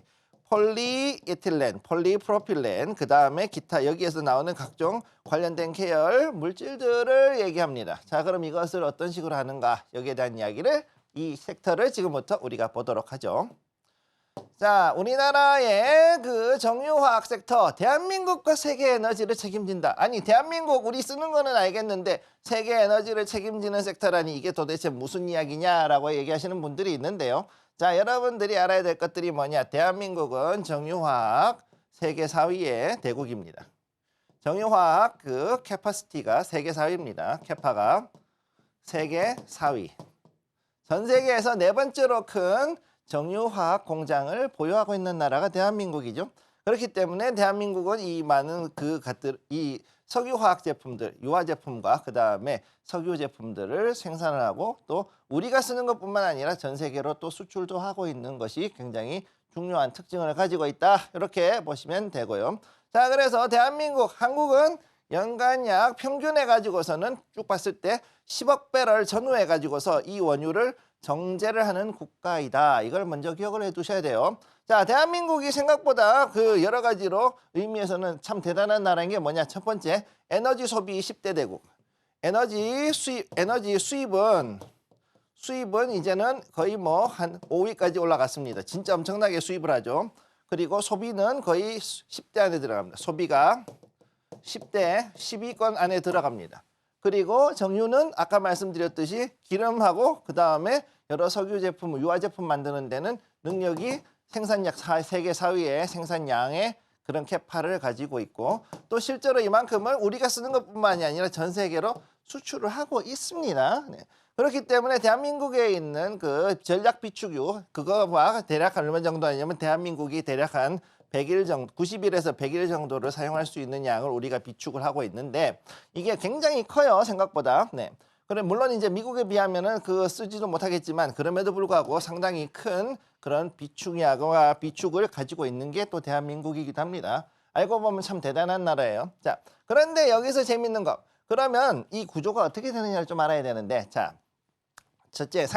폴리에틸렌, 폴리프로필렌, 그 다음에 기타 여기에서 나오는 각종 관련된 계열 물질들을 얘기합니다. 자, 그럼 이것을 어떤 식으로 하는가? 여기에 대한 이야기를 이 섹터를 지금부터 우리가 보도록 하죠. 자, 우리나라의 그 정유화학 섹터, 대한민국과 세계 에너지를 책임진다. 아니, 대한민국 우리 쓰는 거는 알겠는데 세계 에너지를 책임지는 섹터라니 이게 도대체 무슨 이야기냐라고 얘기하시는 분들이 있는데요. 자, 여러분들이 알아야 될 것들이 뭐냐? 대한민국은 정유화학 세계 4위의 대국입니다. 정유화학 그 캐파시티가 세계 4위입니다. 캐파가 세계 4위. 전 세계에서 네 번째로 큰 정유화학 공장을 보유하고 있는 나라가 대한민국이죠. 그렇기 때문에 대한민국은 이 많은 이 석유화학 제품들, 유화 제품과 그다음에 석유 제품들을 생산을 하고 또 우리가 쓰는 것뿐만 아니라 전 세계로 또 수출도 하고 있는 것이 굉장히 중요한 특징을 가지고 있다. 이렇게 보시면 되고요. 자, 그래서 대한민국, 한국은 연간 약 평균해 가지고서는 쭉 봤을 때 10억 배럴 전후해 가지고서 이 원유를 정제를 하는 국가이다. 이걸 먼저 기억을 해 두셔야 돼요. 자, 대한민국이 생각보다 그 여러 가지로 의미에서는 참 대단한 나라인 게 뭐냐? 첫 번째, 에너지 소비 10대 대국. 에너지 수입은 이제는 거의 뭐 한 5위까지 올라갔습니다. 진짜 엄청나게 수입을 하죠. 그리고 소비는 거의 10대 안에 들어갑니다. 소비가 10대 10위권 안에 들어갑니다. 그리고 정유는 아까 말씀드렸듯이 기름하고 그다음에 여러 석유 제품, 유화 제품 만드는 데는 능력이 생산량 세계 4위의 생산량의 그런 캐파를 가지고 있고 또 실제로 이만큼을 우리가 쓰는 것뿐만이 아니라 전 세계로 수출을 하고 있습니다. 네. 그렇기 때문에 대한민국에 있는 그 전략 비축유 그거와 대략 얼마 정도 하냐면 대한민국이 대략 한 100일 정도, 90일에서 100일 정도를 사용할 수 있는 양을 우리가 비축을 하고 있는데 이게 굉장히 커요, 생각보다. 네. 그래 물론 이제 미국에 비하면은 그 쓰지도 못하겠지만 그럼에도 불구하고 상당히 큰 그런 비축약과 비축을 가지고 있는 게 또 대한민국이기도 합니다. 알고 보면 참 대단한 나라예요. 자, 그런데 여기서 재밌는 거. 그러면 이 구조가 어떻게 되느냐를 좀 알아야 되는데, 자, 첫째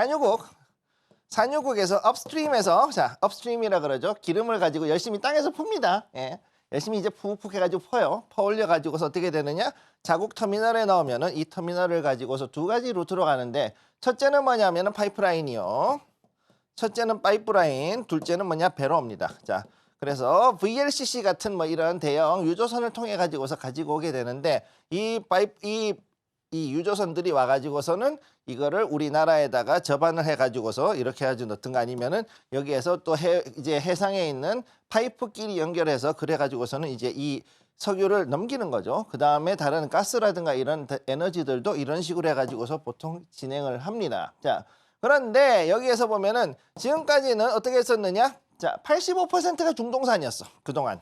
산유국에서 업스트림에서, 자, 업스트림이라 그러죠. 기름을 가지고 열심히 땅에서 풉니다. 예. 열심히 이제 푹푹 해가지고 퍼요. 퍼올려 가지고서 어떻게 되느냐? 자국 터미널에 넣으면은 이 터미널을 가지고서 두 가지 루트로 가는데 첫째는 뭐냐면은 파이프라인이요. 첫째는 파이프라인, 둘째는 뭐냐? 배로입니다. 자, 그래서 VLCC 같은 뭐 이런 대형 유조선을 통해 가지고서 가지고 오게 되는데 이 유조선들이 와가지고서는 이거를 우리나라에다가 접안을 해가지고서 이렇게 해가지고 넣든가 아니면은 여기에서 또 이제 해상에 있는 파이프끼리 연결해서 그래가지고서는 이제 이 석유를 넘기는 거죠. 그 다음에 다른 가스라든가 이런 에너지들도 이런 식으로 해가지고서 보통 진행을 합니다. 자, 그런데 여기에서 보면은 지금까지는 어떻게 했었느냐? 자, 85%가 중동산이었어. 그동안.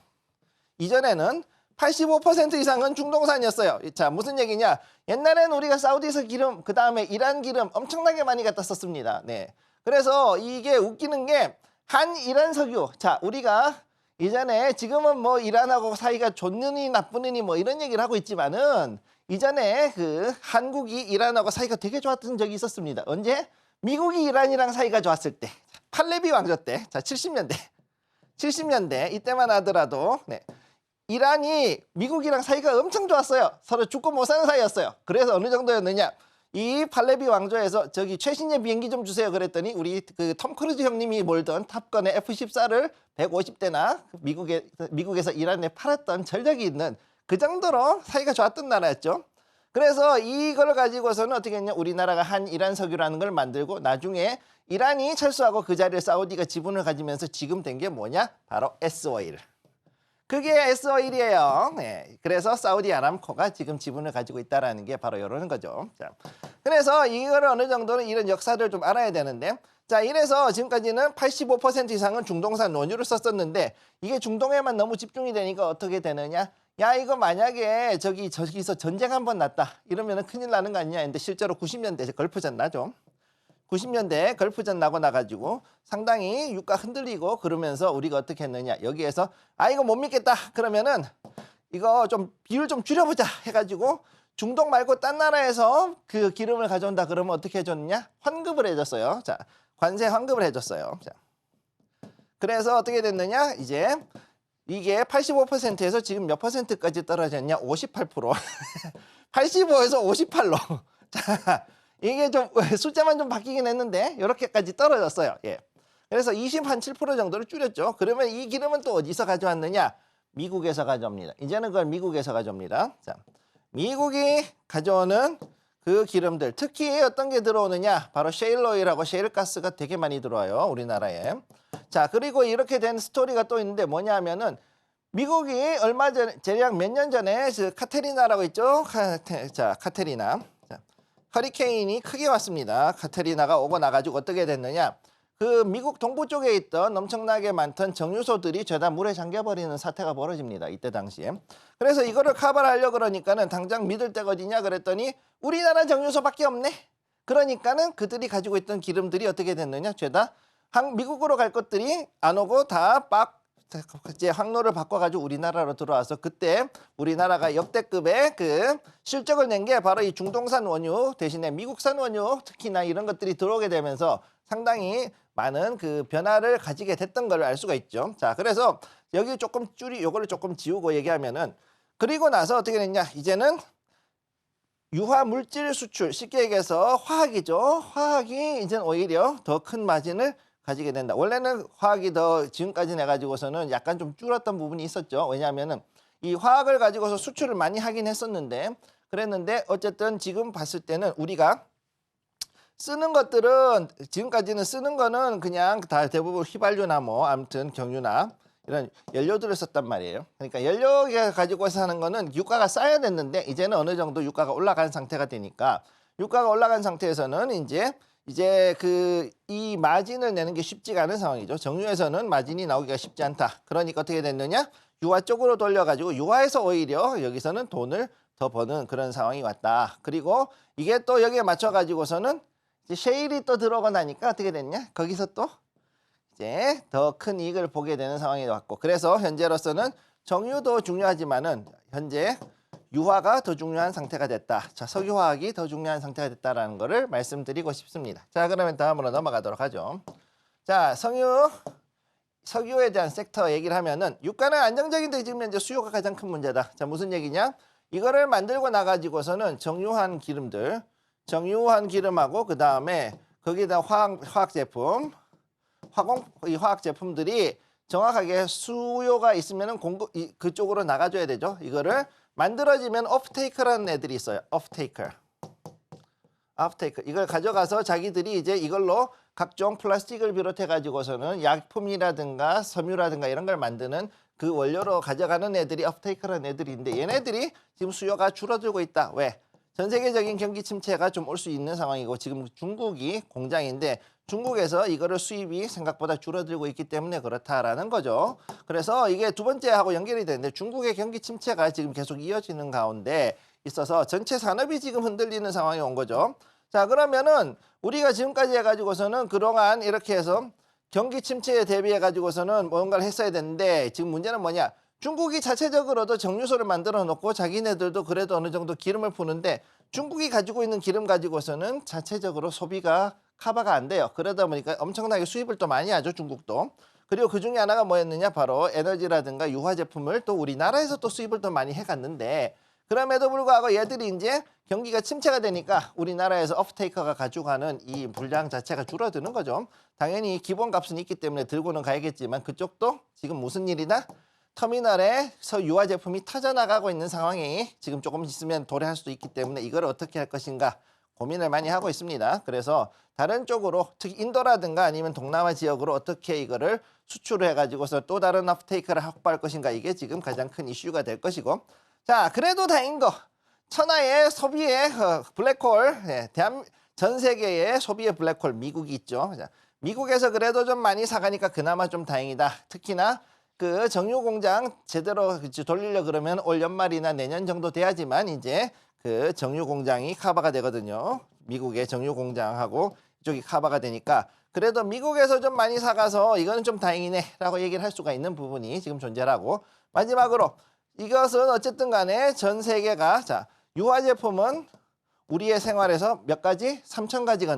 이전에는 85% 이상은 중동산이었어요. 자, 무슨 얘기냐? 옛날에는 우리가 사우디에서 기름, 그 다음에 이란 기름 엄청나게 많이 갖다 썼습니다. 네. 그래서 이게 웃기는 게 한이란 석유. 자, 우리가 이전에 지금은 뭐 이란하고 사이가 좋느니 나쁘느니 뭐 이런 얘기를 하고 있지만은 이전에 그 한국이 이란하고 사이가 되게 좋았던 적이 있었습니다. 언제? 미국이 이란이랑 사이가 좋았을 때. 팔레비 왕조 때. 자, 70년대 이때만 하더라도 네. 이란이 미국이랑 사이가 엄청 좋았어요. 서로 죽고 못 사는 사이였어요. 그래서 어느 정도였느냐? 이 팔레비 왕조에서 저기 최신의 비행기 좀 주세요 그랬더니 우리 그 톰 크루즈 형님이 몰던 탑건의 F-14를 150대나 미국에서 이란에 팔았던 전력이 있는 그 정도로 사이가 좋았던 나라였죠. 그래서 이걸 가지고서는 어떻게 했냐? 우리나라가 한 이란 석유라는 걸 만들고 나중에 이란이 철수하고 그 자리에 사우디가 지분을 가지면서 지금 된 게 뭐냐? 바로 S-오일. 그게 S-오일이에요. 네. 그래서 사우디 아람코가 지금 지분을 가지고 있다는 게 바로 이러는 거죠. 자, 그래서 이거를 어느 정도는 이런 역사를 좀 알아야 되는데, 자, 이래서 지금까지는 85% 이상은 중동산 원유를 썼었는데 이게 중동에만 너무 집중이 되니까 어떻게 되느냐? 야, 이거 만약에 저기서 전쟁 한번 났다 이러면은 큰일 나는 거 아니냐 했는데 실제로 90년대 걸프전 나죠. 90년대 걸프전 나고 나가지고 상당히 유가 흔들리고 그러면서 우리가 어떻게 했느냐. 여기에서 이거 못 믿겠다. 그러면은 이거 좀 비율 좀 줄여보자 해가지고 중동 말고 딴 나라에서 그 기름을 가져온다 그러면 어떻게 해줬느냐. 환급을 해줬어요. 자, 관세 환급을 해줬어요. 자, 그래서 어떻게 됐느냐. 이제 이게 85%에서 지금 몇 %까지 떨어졌냐. 58%. 85에서 58로. 자, 이게 좀 숫자만 좀 바뀌긴 했는데 이렇게까지 떨어졌어요. 예. 그래서 27% 정도를 줄였죠. 그러면 이 기름은 또 어디서 가져왔느냐? 미국에서 가져옵니다. 이제는 그걸 미국에서 가져옵니다. 자, 미국이 가져오는 그 기름들, 특히 어떤 게 들어오느냐? 바로 셰일 오일하고 셰일 가스가 되게 많이 들어와요. 우리나라에. 자, 그리고 이렇게 된 스토리가 또 있는데 뭐냐 하면은 미국이 얼마 전에, 대략 몇 년 전에 그 카테리나라고 있죠? 자, 카테리나. 허리케인이 크게 왔습니다. 카테리나가 오고 나가지고 어떻게 됐느냐? 그 미국 동부 쪽에 있던 엄청나게 많던 정유소들이 죄다 물에 잠겨버리는 사태가 벌어집니다. 이때 당시에. 그래서 이거를 커버를 하려고 그러니까는 당장 믿을 데가 어디냐 그랬더니 우리나라 정유소밖에 없네. 그러니까는 그들이 가지고 있던 기름들이 어떻게 됐느냐? 죄다 미국으로 갈 것들이 안 오고 다 이제 항로를 바꿔가지고 우리나라로 들어와서 그때 우리나라가 역대급의 그 실적을 낸 게 바로 이 중동산 원유 대신에 미국산 원유 특히나 이런 것들이 들어오게 되면서 상당히 많은 그 변화를 가지게 됐던 걸 알 수가 있죠. 자, 그래서 여기 조금 요거를 조금 지우고 얘기하면은 그리고 나서 어떻게 됐냐? 이제는 유화 물질 수출, 쉽게 얘기해서 화학이죠. 화학이 이제 오히려 더 큰 마진을 가지게 된다. 원래는 화학이 더 지금까지 내가지고서는 약간 좀 줄었던 부분이 있었죠. 왜냐하면은 이 화학을 가지고서 수출을 많이 하긴 했었는데 그랬는데 어쨌든 지금 봤을 때는 우리가 쓰는 것들은 지금까지는 쓰는 거는 그냥 다 대부분 휘발유나 뭐 아무튼 경유나 이런 연료들을 썼단 말이에요. 그러니까 연료가 가지고서 하는 거는 유가가 쌓여야 됐는데 이제는 어느 정도 유가가 올라간 상태가 되니까 유가가 올라간 상태에서는 이제 이 마진을 내는 게 쉽지가 않은 상황이죠. 정유에서는 마진이 나오기가 쉽지 않다. 그러니까 어떻게 됐느냐? 유화 쪽으로 돌려가지고 유화에서 오히려 여기서는 돈을 더 버는 그런 상황이 왔다. 그리고 이게 또 여기에 맞춰가지고서는 이제 셰일이 또 들어오고 나니까 어떻게 됐냐? 거기서 또 이제 더 큰 이익을 보게 되는 상황이 왔고 그래서 현재로서는 정유도 중요하지만은 현재 유화가 더 중요한 상태가 됐다. 자, 석유화학이 더 중요한 상태가 됐다라는 거를 말씀드리고 싶습니다. 자, 그러면 다음으로 넘어가도록 하죠. 자, 석유에 대한 섹터 얘기를 하면은 유가는 안정적인데 지금 현재 수요가 가장 큰 문제다. 자, 무슨 얘기냐? 이거를 만들고 나가지고서는 정유한 기름하고 그 다음에 거기에다 화학 제품, 이 화학 제품들이 정확하게 수요가 있으면은 그쪽으로 나가줘야 되죠. 이거를 만들어지면 오프테이커라는 애들이 있어요. 오프테이커. 이걸 가져가서 자기들이 이제 이걸로 각종 플라스틱을 비롯해 가지고서는 약품이라든가 섬유라든가 이런 걸 만드는 그 원료로 가져가는 애들이 오프테이커라는 애들인데 얘네들이 지금 수요가 줄어들고 있다. 왜? 전 세계적인 경기 침체가 좀 올 수 있는 상황이고 지금 중국이 공장인데 중국에서 이거를 수입이 생각보다 줄어들고 있기 때문에 그렇다라는 거죠. 그래서 이게 두 번째하고 연결이 되는데 중국의 경기 침체가 지금 계속 이어지는 가운데 있어서 전체 산업이 지금 흔들리는 상황이 온 거죠. 자, 그러면은 우리가 지금까지 해가지고서는 그동안 이렇게 해서 경기 침체에 대비해 가지고서는 뭔가를 했어야 되는데 지금 문제는 뭐냐? 중국이 자체적으로도 정유소를 만들어 놓고 자기네들도 그래도 어느 정도 기름을 푸는데 중국이 가지고 있는 기름 가지고서는 자체적으로 소비가 커버가 안 돼요. 그러다 보니까 엄청나게 수입을 또 많이 하죠, 중국도. 그리고 그 중에 하나가 뭐였느냐? 바로 에너지라든가 유화 제품을 또 우리나라에서 또 수입을 또 많이 해갔는데 그럼에도 불구하고 얘들이 이제 경기가 침체가 되니까 우리나라에서 오프테이커가 가져가는 이 물량 자체가 줄어드는 거죠. 당연히 기본값은 있기 때문에 들고는 가야겠지만 그쪽도 지금 무슨 일이다? 터미널에서 유화 제품이 터져나가고 있는 상황이 지금 조금 있으면 도래할 수도 있기 때문에 이걸 어떻게 할 것인가 고민을 많이 하고 있습니다. 그래서 다른 쪽으로 특히 인도라든가 아니면 동남아 지역으로 어떻게 이거를 수출을 해가지고서 또 다른 오프테이커를 확보할 것인가 이게 지금 가장 큰 이슈가 될 것이고 자 그래도 다행인 거 천하의 소비의 블랙홀 전 세계의 소비의 블랙홀 미국이 있죠. 자, 미국에서 그래도 좀 많이 사가니까 그나마 좀 다행이다. 특히나 그 정유 공장 제대로 돌리려 그러면 올 연말이나 내년 정도 돼야지만 이제 그 정유 공장이 커버가 되거든요. 미국의 정유 공장하고 이쪽이 커버가 되니까 그래도 미국에서 좀 많이 사가서 이거는 좀 다행이네라고 얘기를 할 수가 있는 부분이 지금 존재하고 마지막으로 이것은 어쨌든 간에 전 세계가 자 유화 제품은 우리의 생활에서 몇 가지? 3,000가지가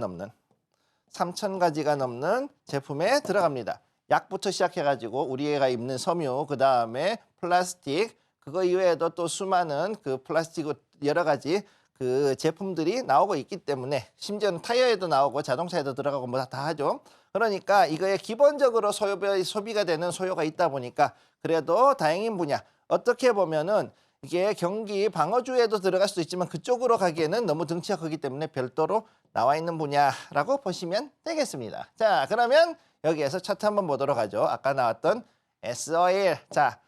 넘는 제품에 들어갑니다. 약부터 시작해가지고 우리가 입는 섬유, 그 다음에 플라스틱, 그거 이외에도 또 수많은 그 플라스틱 여러 가지 그 제품들이 나오고 있기 때문에 심지어는 타이어에도 나오고 자동차에도 들어가고 뭐 다 하죠. 그러니까 이거에 기본적으로 소비가 되는 소요가 있다 보니까 그래도 다행인 분야. 어떻게 보면은 이게 경기 방어주에도 들어갈 수도 있지만 그쪽으로 가기에는 너무 등치가 크기 때문에 별도로 나와 있는 분야라고 보시면 되겠습니다. 자, 그러면 여기에서 차트 한번 보도록 하죠. 아까 나왔던 S-오일. 자,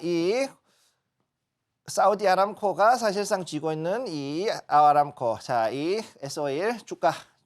이 사우디 아람코가 사실상 쥐고 있는 이 아람코. 자, 이 S-오일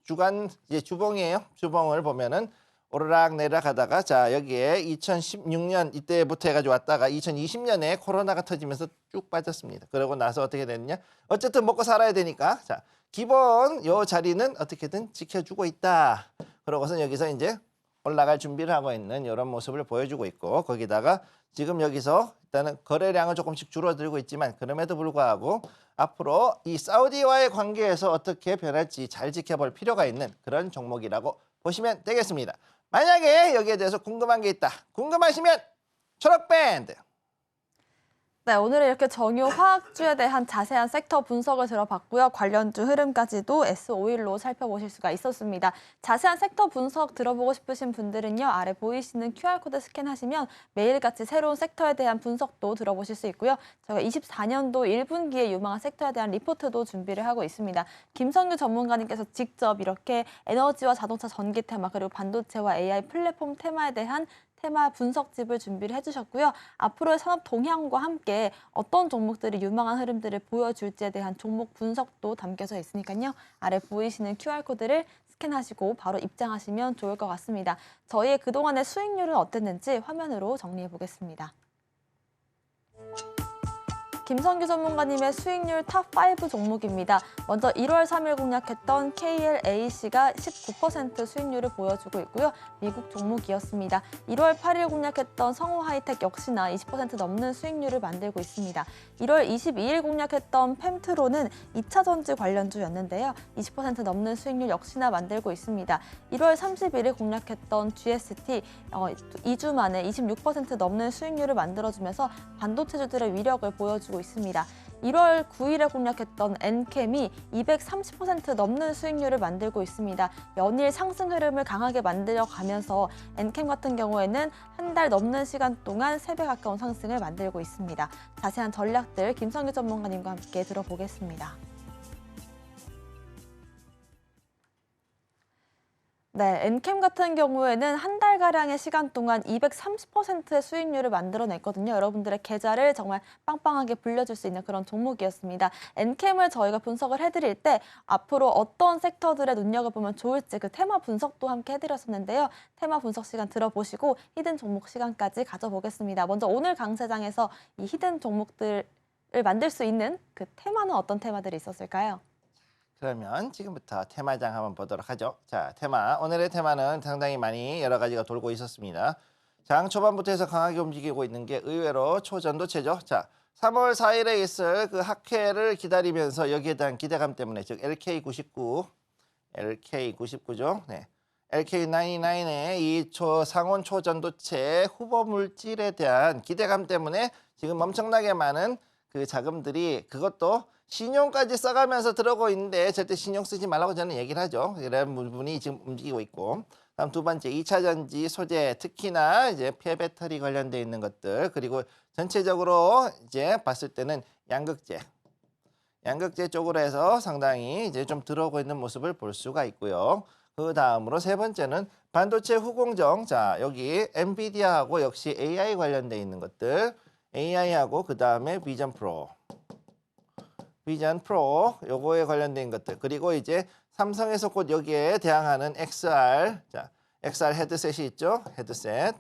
주간 이제 주봉이에요. 주봉을 보면은 오르락 내리락 하다가 자 여기에 2016년 이때부터 해가지고 왔다가 2020년에 코로나가 터지면서 쭉 빠졌습니다. 그러고 나서 어떻게 됐냐? 어쨌든 먹고 살아야 되니까 자 기본 요 자리는 어떻게든 지켜주고 있다. 그러고서 여기서 이제 올라갈 준비를 하고 있는 이런 모습을 보여주고 있고 거기다가 지금 여기서 일단은 거래량은 조금씩 줄어들고 있지만 그럼에도 불구하고 앞으로 이 사우디와의 관계에서 어떻게 변할지 잘 지켜볼 필요가 있는 그런 종목이라고 보시면 되겠습니다. 만약에 여기에 대해서 궁금한 게 있다. 궁금하시면 초록밴드. 네, 오늘은 이렇게 정유 화학주에 대한 자세한 섹터 분석을 들어봤고요. 관련주 흐름까지도 S51로 살펴보실 수가 있었습니다. 자세한 섹터 분석 들어보고 싶으신 분들은요. 아래 보이시는 QR코드 스캔하시면 매일같이 새로운 섹터에 대한 분석도 들어보실 수 있고요. 저희가 24년도 1분기에 유망한 섹터에 대한 리포트도 준비를 하고 있습니다. 김성규 전문가님께서 직접 이렇게 에너지와 자동차 전기 테마 그리고 반도체와 AI 플랫폼 테마에 대한 테마 분석집을 준비를 해주셨고요. 앞으로의 산업 동향과 함께 어떤 종목들이 유망한 흐름들을 보여줄지에 대한 종목 분석도 담겨져 있으니까요. 아래 보이시는 QR코드를 스캔하시고 바로 입장하시면 좋을 것 같습니다. 저희의 그동안의 수익률은 어땠는지 화면으로 정리해 보겠습니다. 김성규 전문가님의 수익률 탑5 종목입니다. 먼저 1월 3일 공략했던 KLAC가 19% 수익률을 보여주고 있고요. 미국 종목이었습니다. 1월 8일 공략했던 성우하이텍 역시나 20% 넘는 수익률을 만들고 있습니다. 1월 22일 공략했던 펨트로는 2차 전지 관련주였는데요. 20% 넘는 수익률 역시나 만들고 있습니다. 1월 31일 공략했던 GST 2주 만에 26% 넘는 수익률을 만들어주면서 반도체주들의 위력을 보여주고 있습니다. 1월 9일에 공략했던 엔캠이 230% 넘는 수익률을 만들고 있습니다. 연일 상승 흐름을 강하게 만들어가면서 엔캠 같은 경우에는 한 달 넘는 시간 동안 3배 가까운 상승을 만들고 있습니다. 자세한 전략들 김성규 전문가님과 함께 들어보겠습니다. 네, 엔캠 같은 경우에는 한 달가량의 시간 동안 230%의 수익률을 만들어냈거든요. 여러분들의 계좌를 정말 빵빵하게 불려줄 수 있는 그런 종목이었습니다. 엔캠을 저희가 분석을 해드릴 때 앞으로 어떤 섹터들에 눈여겨보면 좋을지 그 테마 분석도 함께 해드렸었는데요. 테마 분석 시간 들어보시고 히든 종목 시간까지 가져보겠습니다. 먼저 오늘 강세장에서 이 히든 종목들을 만들 수 있는 그 테마는 어떤 테마들이 있었을까요? 그러면 지금부터 테마장 한번 보도록 하죠. 자, 테마. 오늘의 테마는 상당히 많이 여러 가지가 돌고 있었습니다. 장 초반부터 해서 강하게 움직이고 있는 게 의외로 초전도체죠. 자, 3월 4일에 있을 그 학회를 기다리면서 여기에 대한 기대감 때문에 즉 LK99죠. 네. LK99의 이 상온 초전도체 후보 물질에 대한 기대감 때문에 지금 엄청나게 많은 그 자금들이 그것도 신용까지 써가면서 들어오고 있는데 절대 신용 쓰지 말라고 저는 얘기를 하죠. 이런 부분이 지금 움직이고 있고. 다음 두 번째 2차 전지 소재 특히나 이제 폐배터리 관련돼 있는 것들 그리고 전체적으로 이제 봤을 때는 양극재 쪽으로 해서 상당히 이제 좀 들어오고 있는 모습을 볼 수가 있고요. 그 다음으로 세 번째는 반도체 후공정. 자, 여기 엔비디아하고 역시 AI 관련돼 있는 것들. AI하고 그 다음에 비전 프로 요거에 관련된 것들 그리고 이제 삼성에서 곧 여기에 대항하는 XR 자 XR 헤드셋이 있죠. 헤드셋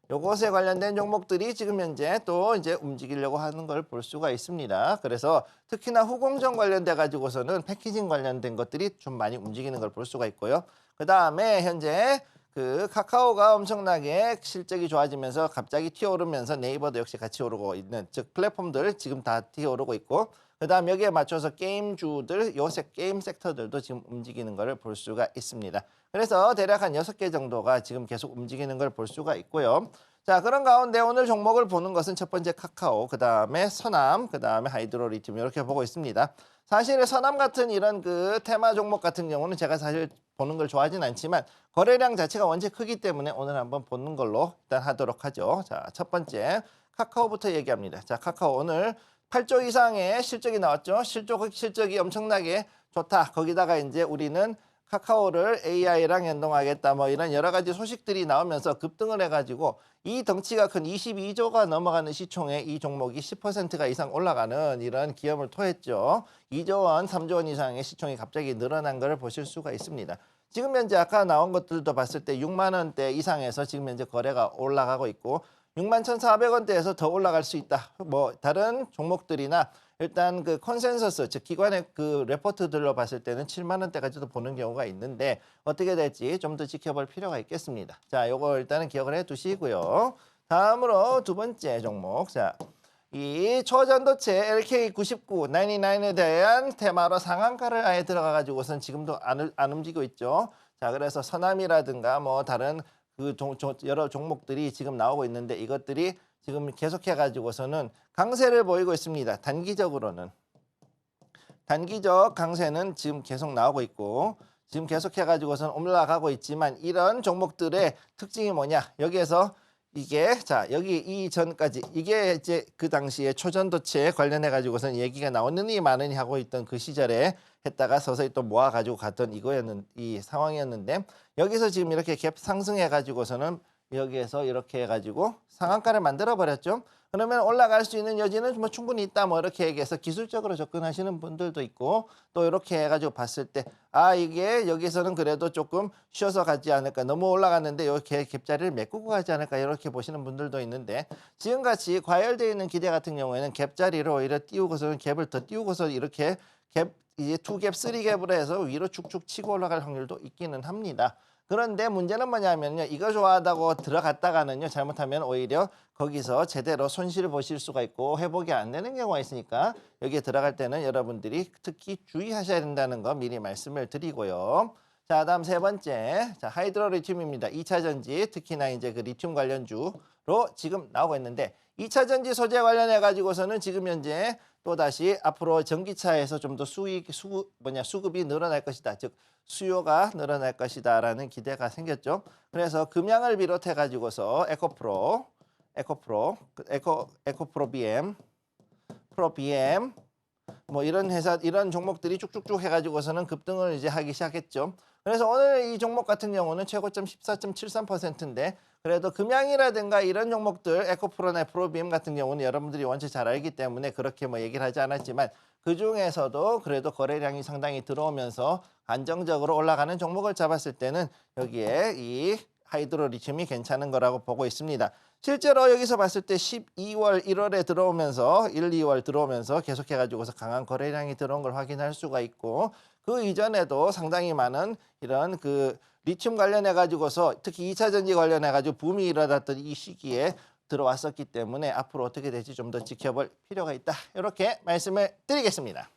요것에 관련된 종목들이 지금 현재 또 이제 움직이려고 하는 걸 볼 수가 있습니다. 그래서 특히나 후공정 관련돼 가지고서는 패키징 관련된 것들이 좀 많이 움직이는 걸 볼 수가 있고요. 그 다음에 현재 그 카카오가 엄청나게 실적이 좋아지면서 갑자기 튀어오르면서 네이버도 역시 같이 오르고 있는 즉 플랫폼들 지금 다 튀어오르고 있고 그 다음 여기에 맞춰서 게임주들, 요새 게임 섹터들도 지금 움직이는 걸 볼 수가 있습니다. 그래서 대략 한 6개 정도가 지금 계속 움직이는 걸 볼 수가 있고요. 자, 그런 가운데 오늘 종목을 보는 것은 첫 번째 카카오, 그 다음에 서남, 그 다음에 하이드로리튬 이렇게 보고 있습니다. 사실 서남 같은 이런 그 테마 종목 같은 경우는 제가 사실 보는 걸 좋아하진 않지만 거래량 자체가 원체 크기 때문에 오늘 한번 보는 걸로 일단 하도록 하죠. 자, 첫 번째 카카오부터 얘기합니다. 자, 카카오 오늘 8조 이상의 실적이 나왔죠. 실적이 엄청나게 좋다. 거기다가 이제 우리는 카카오를 AI랑 연동하겠다 뭐 이런 여러 가지 소식들이 나오면서 급등을 해가지고 이 덩치가 큰 22조가 넘어가는 시총에 이 종목이 10%가 이상 올라가는 이런 기염을 토했죠. 2조 원, 3조 원 이상의 시총이 갑자기 늘어난 걸 보실 수가 있습니다. 지금 현재 아까 나온 것들도 봤을 때 6만 원대 이상에서 지금 현재 거래가 올라가고 있고 6만 1,400원대에서 더 올라갈 수 있다. 뭐 다른 종목들이나 일단 그 컨센서스 즉 기관의 그 레포트들로 봤을 때는 7만 원대까지도 보는 경우가 있는데 어떻게 될지 좀 더 지켜볼 필요가 있겠습니다. 자, 요거 일단은 기억을 해 두시고요. 다음으로 두 번째 종목. 자, 이 초전도체 LK99, 99에 대한 테마로 상한가를 아예 들어가 가지고선 지금도 안 움직이고 있죠. 자, 그래서 서남이라든가 뭐 다른 그 여러 종목들이 지금 나오고 있는데 이것들이 지금 계속해 가지고서는 강세를 보이고 있습니다. 단기적으로는. 단기적 강세는 지금 계속 나오고 있고 지금 계속해 가지고서는 올라가고 있지만 이런 종목들의 특징이 뭐냐? 여기에서 이게 자 여기 이전까지 이게 이제 그 당시에 초전도체 관련해 가지고선 얘기가 나오느니 마느니 하고 있던 그 시절에 했다가 서서히 또 모아 가지고 갔던 이 상황이었는데 여기서 지금 이렇게 갭 상승해 가지고서는 여기에서 이렇게 해가지고 상한가를 만들어 버렸죠. 그러면 올라갈 수 있는 여지는 뭐 충분히 있다 뭐 이렇게 얘기해서 기술적으로 접근하시는 분들도 있고 또 이렇게 해가지고 봤을 때 아 이게 여기서는 그래도 조금 쉬어서 가지 않을까 너무 올라갔는데 이렇게 갭자리를 메꾸고 가지 않을까 이렇게 보시는 분들도 있는데 지금같이 과열되어 있는 기대 같은 경우에는 갭자리를 오히려 띄우고서는 갭을 더 띄우고서 이렇게 갭 이제 2갭, 3갭으로 해서 위로 쭉쭉 치고 올라갈 확률도 있기는 합니다. 그런데 문제는 뭐냐면요. 이거 좋아하다고 들어갔다가는요. 잘못하면 오히려 거기서 제대로 손실을 보실 수가 있고 회복이 안 되는 경우가 있으니까 여기에 들어갈 때는 여러분들이 특히 주의하셔야 된다는 거 미리 말씀을 드리고요. 자, 다음 세 번째. 자, 하이드로 리튬입니다. 2차 전지, 특히나 이제 그 리튬 관련주로 지금 나오고 있는데 2차 전지 소재 관련해 가지고서는 지금 현재 또다시 앞으로 전기차에서 좀 더 수급이 늘어날 것이다. 즉 수요가 늘어날 것이다라는 기대가 생겼죠. 그래서 금양을 비롯해 가지고서 에코프로 BM, 프로 BM 뭐 이런 회사 이런 종목들이 쭉쭉쭉 해가지고서는 급등을 이제 하기 시작했죠. 그래서 오늘 이 종목 같은 경우는 최고점 14.73%인데 그래도 금양이라든가 이런 종목들 에코프로나 프로비엠 같은 경우는 여러분들이 원체 잘 알기 때문에 그렇게 뭐 얘기를 하지 않았지만 그 중에서도 그래도 거래량이 상당히 들어오면서 안정적으로 올라가는 종목을 잡았을 때는 여기에 이 하이드로 리튬이 괜찮은 거라고 보고 있습니다. 실제로 여기서 봤을 때 12월, 1월에 들어오면서 1, 2월 들어오면서 계속해가지고서 강한 거래량이 들어온 걸 확인할 수가 있고 그 이전에도 상당히 많은 이런 그 리튬 관련해가지고서 특히 2차 전지 관련해가지고 붐이 일어났던 이 시기에 들어왔었기 때문에 앞으로 어떻게 될지 좀 더 지켜볼 필요가 있다. 이렇게 말씀을 드리겠습니다.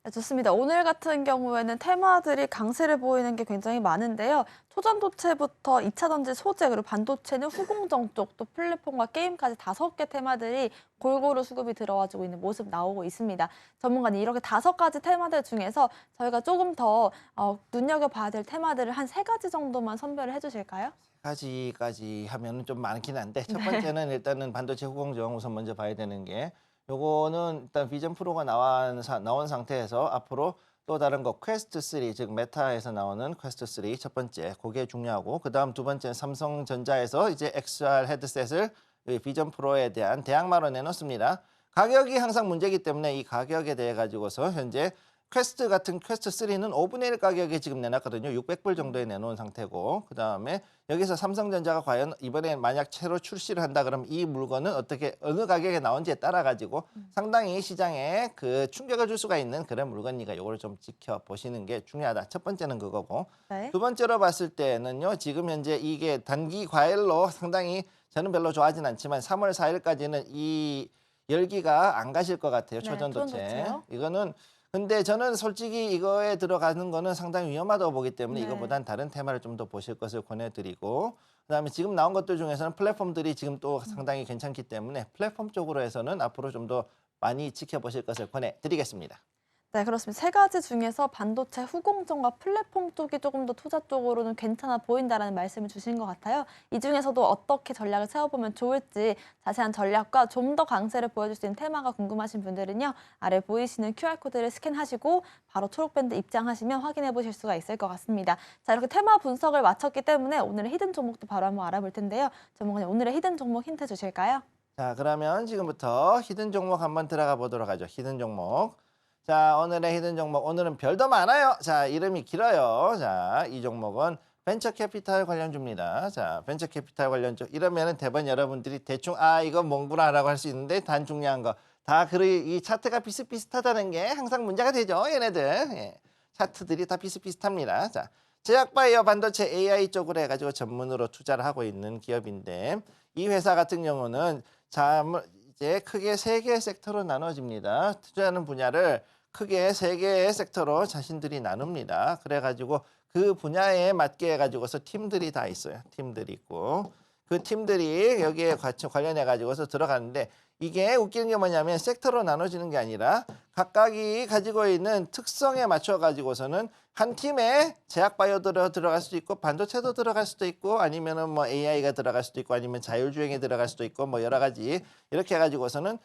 네, 좋습니다. 오늘 같은 경우에는 테마들이 강세를 보이는 게 굉장히 많은데요. 초전도체부터 2차 전지 소재, 그리고 반도체는 후공정 쪽, 또 플랫폼과 게임까지 5개 테마들이 골고루 수급이 들어와주고 있는 모습 나오고 있습니다. 전문가님, 이렇게 5가지 테마들 중에서 저희가 조금 더 눈여겨봐야 될 테마들을 한 3가지 정도만 선별을 해주실까요? 가지까지 하면 좀 많긴 한데 첫 번째는 일단은 반도체 후공정 우선 먼저 봐야 되는 게 요거는 일단 비전 프로가 나온 상태에서 앞으로 또 다른 거 퀘스트 3, 즉 메타에서 나오는 퀘스트 3 첫 번째 그게 중요하고 그다음 두 번째는 삼성전자에서 이제 XR 헤드셋을 비전 프로에 대한 대항마로 내놓습니다. 가격이 항상 문제이기 때문에 이 가격에 대해 가지고서 현재 퀘스트 3는 5분의 1 가격에 지금 내놨거든요. 600불 정도에 내놓은 상태고 그다음에 여기서 삼성전자가 과연 이번에 만약 새로 출시를 한다 그러면 이 물건은 어느 가격에 나온지에 따라 가지고 상당히 시장에 그 충격을 줄 수가 있는 그런 물건이니까 이걸 좀 지켜보시는 게 중요하다. 첫 번째는 그거고 네. 두 번째로 봤을 때는요. 지금 현재 이게 단기 과열로 상당히 저는 별로 좋아하진 않지만 3월 4일까지는 이 열기가 안 가실 것 같아요. 네, 초전도체. 초전도체요? 이거는 근데 저는 솔직히 이거에 들어가는 거는 상당히 위험하다고 보기 때문에 네. 이거보단 다른 테마를 좀 더 보실 것을 권해드리고 그다음에 지금 나온 것들 중에서는 플랫폼들이 지금 또 상당히 괜찮기 때문에 플랫폼 쪽으로 해서는 앞으로 좀 더 많이 지켜보실 것을 권해드리겠습니다. 네, 그렇습니다. 세 가지 중에서 반도체 후공정과 플랫폼 쪽이 조금 더 투자 쪽으로는 괜찮아 보인다라는 말씀을 주신 것 같아요. 이 중에서도 어떻게 전략을 세워보면 좋을지 자세한 전략과 좀 더 강세를 보여줄 수 있는 테마가 궁금하신 분들은요. 아래 보이시는 QR코드를 스캔하시고 바로 초록밴드 입장하시면 확인해 보실 수가 있을 것 같습니다. 자, 이렇게 테마 분석을 마쳤기 때문에 오늘의 히든 종목도 바로 한번 알아볼 텐데요. 전문가님, 오늘의 히든 종목 힌트 주실까요? 자, 그러면 지금부터 히든 종목 한번 들어가 보도록 하죠. 히든 종목. 자, 오늘의 히든 종목. 오늘은 별도 많아요. 자, 이름이 길어요. 자, 이 종목은 벤처 캐피탈 관련주입니다. 자, 벤처 캐피탈 관련주. 이러면은 대부분 여러분들이 대충 이거 뭔구나라고 할 수 있는데 단 중요한 거. 이 차트가 비슷비슷하다는 게 항상 문제가 되죠. 얘네들. 예. 차트들이 다 비슷비슷합니다. 자, 제약바이오 반도체 AI 쪽으로 해가지고 전문으로 투자를 하고 있는 기업인데 이 회사 같은 경우는 이제 크게 세 개의 섹터로 나눠집니다. 투자하는 분야를 크게 세 개의 섹터로 자신들이 나눕니다. 그래가지고 그 분야에 맞게 해가지고서 팀들이 다 있어요. 팀들이 있고 그 팀들이 여기에 같이 관련해가지고서 들어가는데 이게 웃기는 게 뭐냐면 섹터로 나눠지는 게 아니라 각각이 가지고 있는 특성에 맞춰가지고서는 한 팀에 제약바이오도 들어갈 수도 있고 반도체도 들어갈 수도 있고 아니면은 뭐 AI가 들어갈 수도 있고 아니면 자율주행에 들어갈 수도 있고 뭐 여러 가지 이렇게 해가지고서는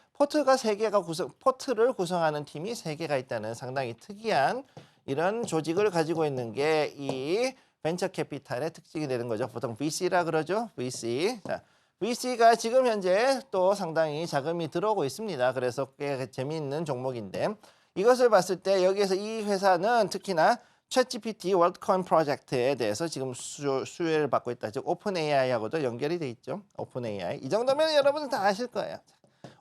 포트를 구성하는 팀이 세 개가 있다는 상당히 특이한 이런 조직을 가지고 있는 게 이 벤처 캐피탈의 특징이 되는 거죠. 보통 VC라 그러죠. VC. 자, VC가 지금 현재 또 상당히 자금이 들어오고 있습니다. 그래서 꽤 재미있는 종목인데 이것을 봤을 때 여기에서 이 회사는 특히나 챗GPT 월드콘 프로젝트에 대해서 지금 수혜를 받고 있다. 즉 오픈 AI하고도 연결이 돼 있죠. 오픈 AI. 이 정도면 여러분은 다 아실 거예요.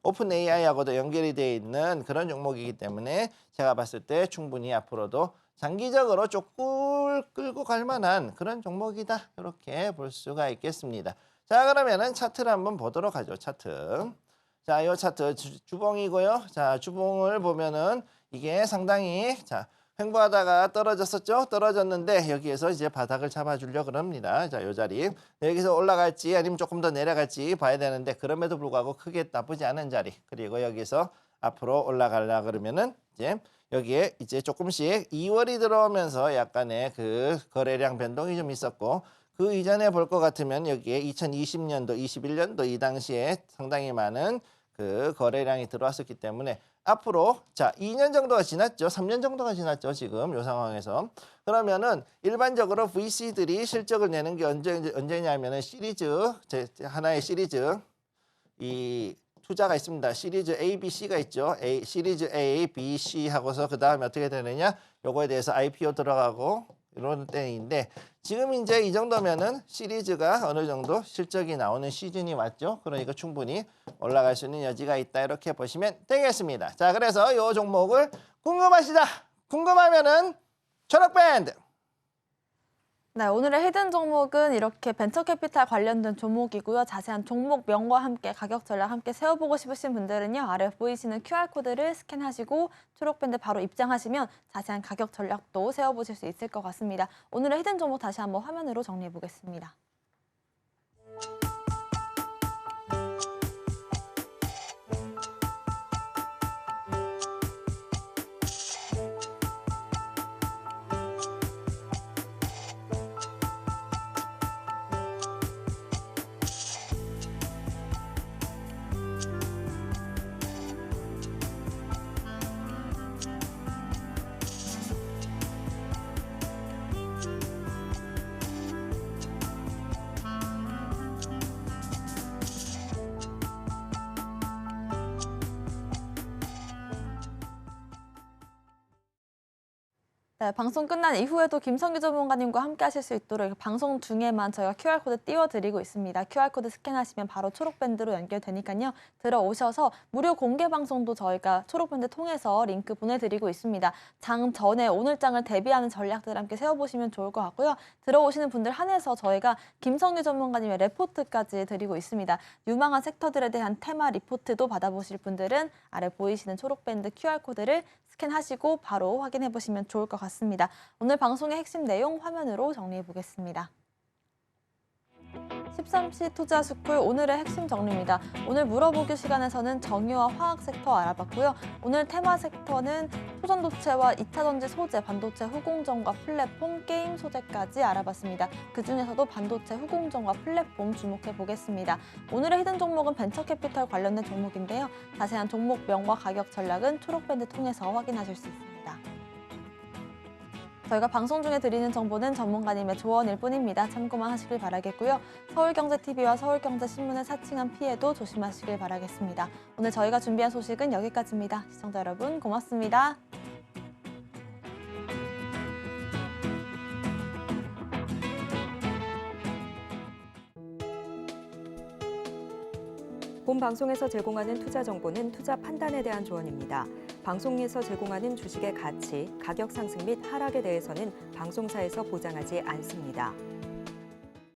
오픈 AI하고도 연결이 되어 있는 그런 종목이기 때문에 제가 봤을 때 충분히 앞으로도 장기적으로 조금 끌고 갈 만한 그런 종목이다. 이렇게 볼 수가 있겠습니다. 자, 그러면은 차트를 한번 보도록 하죠. 차트. 자, 이 차트 주봉이고요. 자, 주봉을 보면은 이게 상당히 횡보하다가 떨어졌었죠. 떨어졌는데 여기에서 이제 바닥을 잡아주려고 합니다. 자, 이 자리. 여기서 올라갈지 아니면 조금 더 내려갈지 봐야 되는데 그럼에도 불구하고 크게 나쁘지 않은 자리. 그리고 여기서 앞으로 올라가려 그러면은 이제 여기에 이제 조금씩 2월이 들어오면서 약간의 그 거래량 변동이 좀 있었고 그 이전에 볼 것 같으면 여기에 2020년도, 21년도 이 당시에 상당히 많은 그 거래량이 들어왔었기 때문에 앞으로 2년 정도가 지났죠. 3년 정도가 지났죠. 지금 이 상황에서. 그러면은 일반적으로 VC들이 실적을 내는 게 언제냐면은 하나의 시리즈 이 투자가 있습니다. 시리즈 A, B, C가 있죠. 시리즈 A, B, C 하고서 그 다음에 어떻게 되느냐? 요거에 대해서 IPO 들어가고 이런 때인데 지금 이제 이 정도면은 시리즈가 어느 정도 실적이 나오는 시즌이 왔죠. 그러니까 충분히 올라갈 수 있는 여지가 있다. 이렇게 보시면 되겠습니다. 자, 그래서 이 종목을 궁금하시다. 궁금하면은 초록밴드. 네, 오늘의 히든 종목은 이렇게 벤처캐피탈 관련된 종목이고요. 자세한 종목명과 함께 가격 전략 함께 세워보고 싶으신 분들은요. 아래 보이시는 QR코드를 스캔하시고 초록밴드 바로 입장하시면 자세한 가격 전략도 세워보실 수 있을 것 같습니다. 오늘의 히든 종목 다시 한번 화면으로 정리해 보겠습니다. 네, 방송 끝난 이후에도 김성규 전문가님과 함께 하실 수 있도록 방송 중에만 저희가 QR코드 띄워드리고 있습니다. QR코드 스캔하시면 바로 초록밴드로 연결되니까요. 들어오셔서 무료 공개 방송도 저희가 초록밴드 통해서 링크 보내드리고 있습니다. 장 전에 오늘 장을 대비하는 전략들 함께 세워보시면 좋을 것 같고요. 들어오시는 분들 한해서 저희가 김성규 전문가님의 레포트까지 드리고 있습니다. 유망한 섹터들에 대한 테마 리포트도 받아보실 분들은 아래 보이시는 초록밴드 QR코드를 스캔하시고 바로 확인해 보시면 좋을 것 같습니다. 오늘 방송의 핵심 내용 화면으로 정리해 보겠습니다. 13시 투자 스쿨 오늘의 핵심 정리입니다. 오늘 물어보기 시간에서는 정유와 화학 섹터 알아봤고요. 오늘 테마 섹터는 초전도체와 2차전지 소재, 반도체 후공정과 플랫폼, 게임 소재까지 알아봤습니다. 그중에서도 반도체 후공정과 플랫폼 주목해 보겠습니다. 오늘의 히든 종목은 벤처캐피털 관련된 종목인데요. 자세한 종목명과 가격 전략은 초록밴드 통해서 확인하실 수 있습니다. 저희가 방송 중에 드리는 정보는 전문가님의 조언일 뿐입니다. 참고만 하시길 바라겠고요. 서울경제TV와 서울경제신문의 사칭한 피해도 조심하시길 바라겠습니다. 오늘 저희가 준비한 소식은 여기까지입니다. 시청자 여러분 고맙습니다. 본 방송에서 제공하는 투자 정보는 투자 판단에 대한 조언입니다. 방송에서 제공하는 주식의 가치, 가격 상승 및 하락에 대해서는 방송사에서 보장하지 않습니다.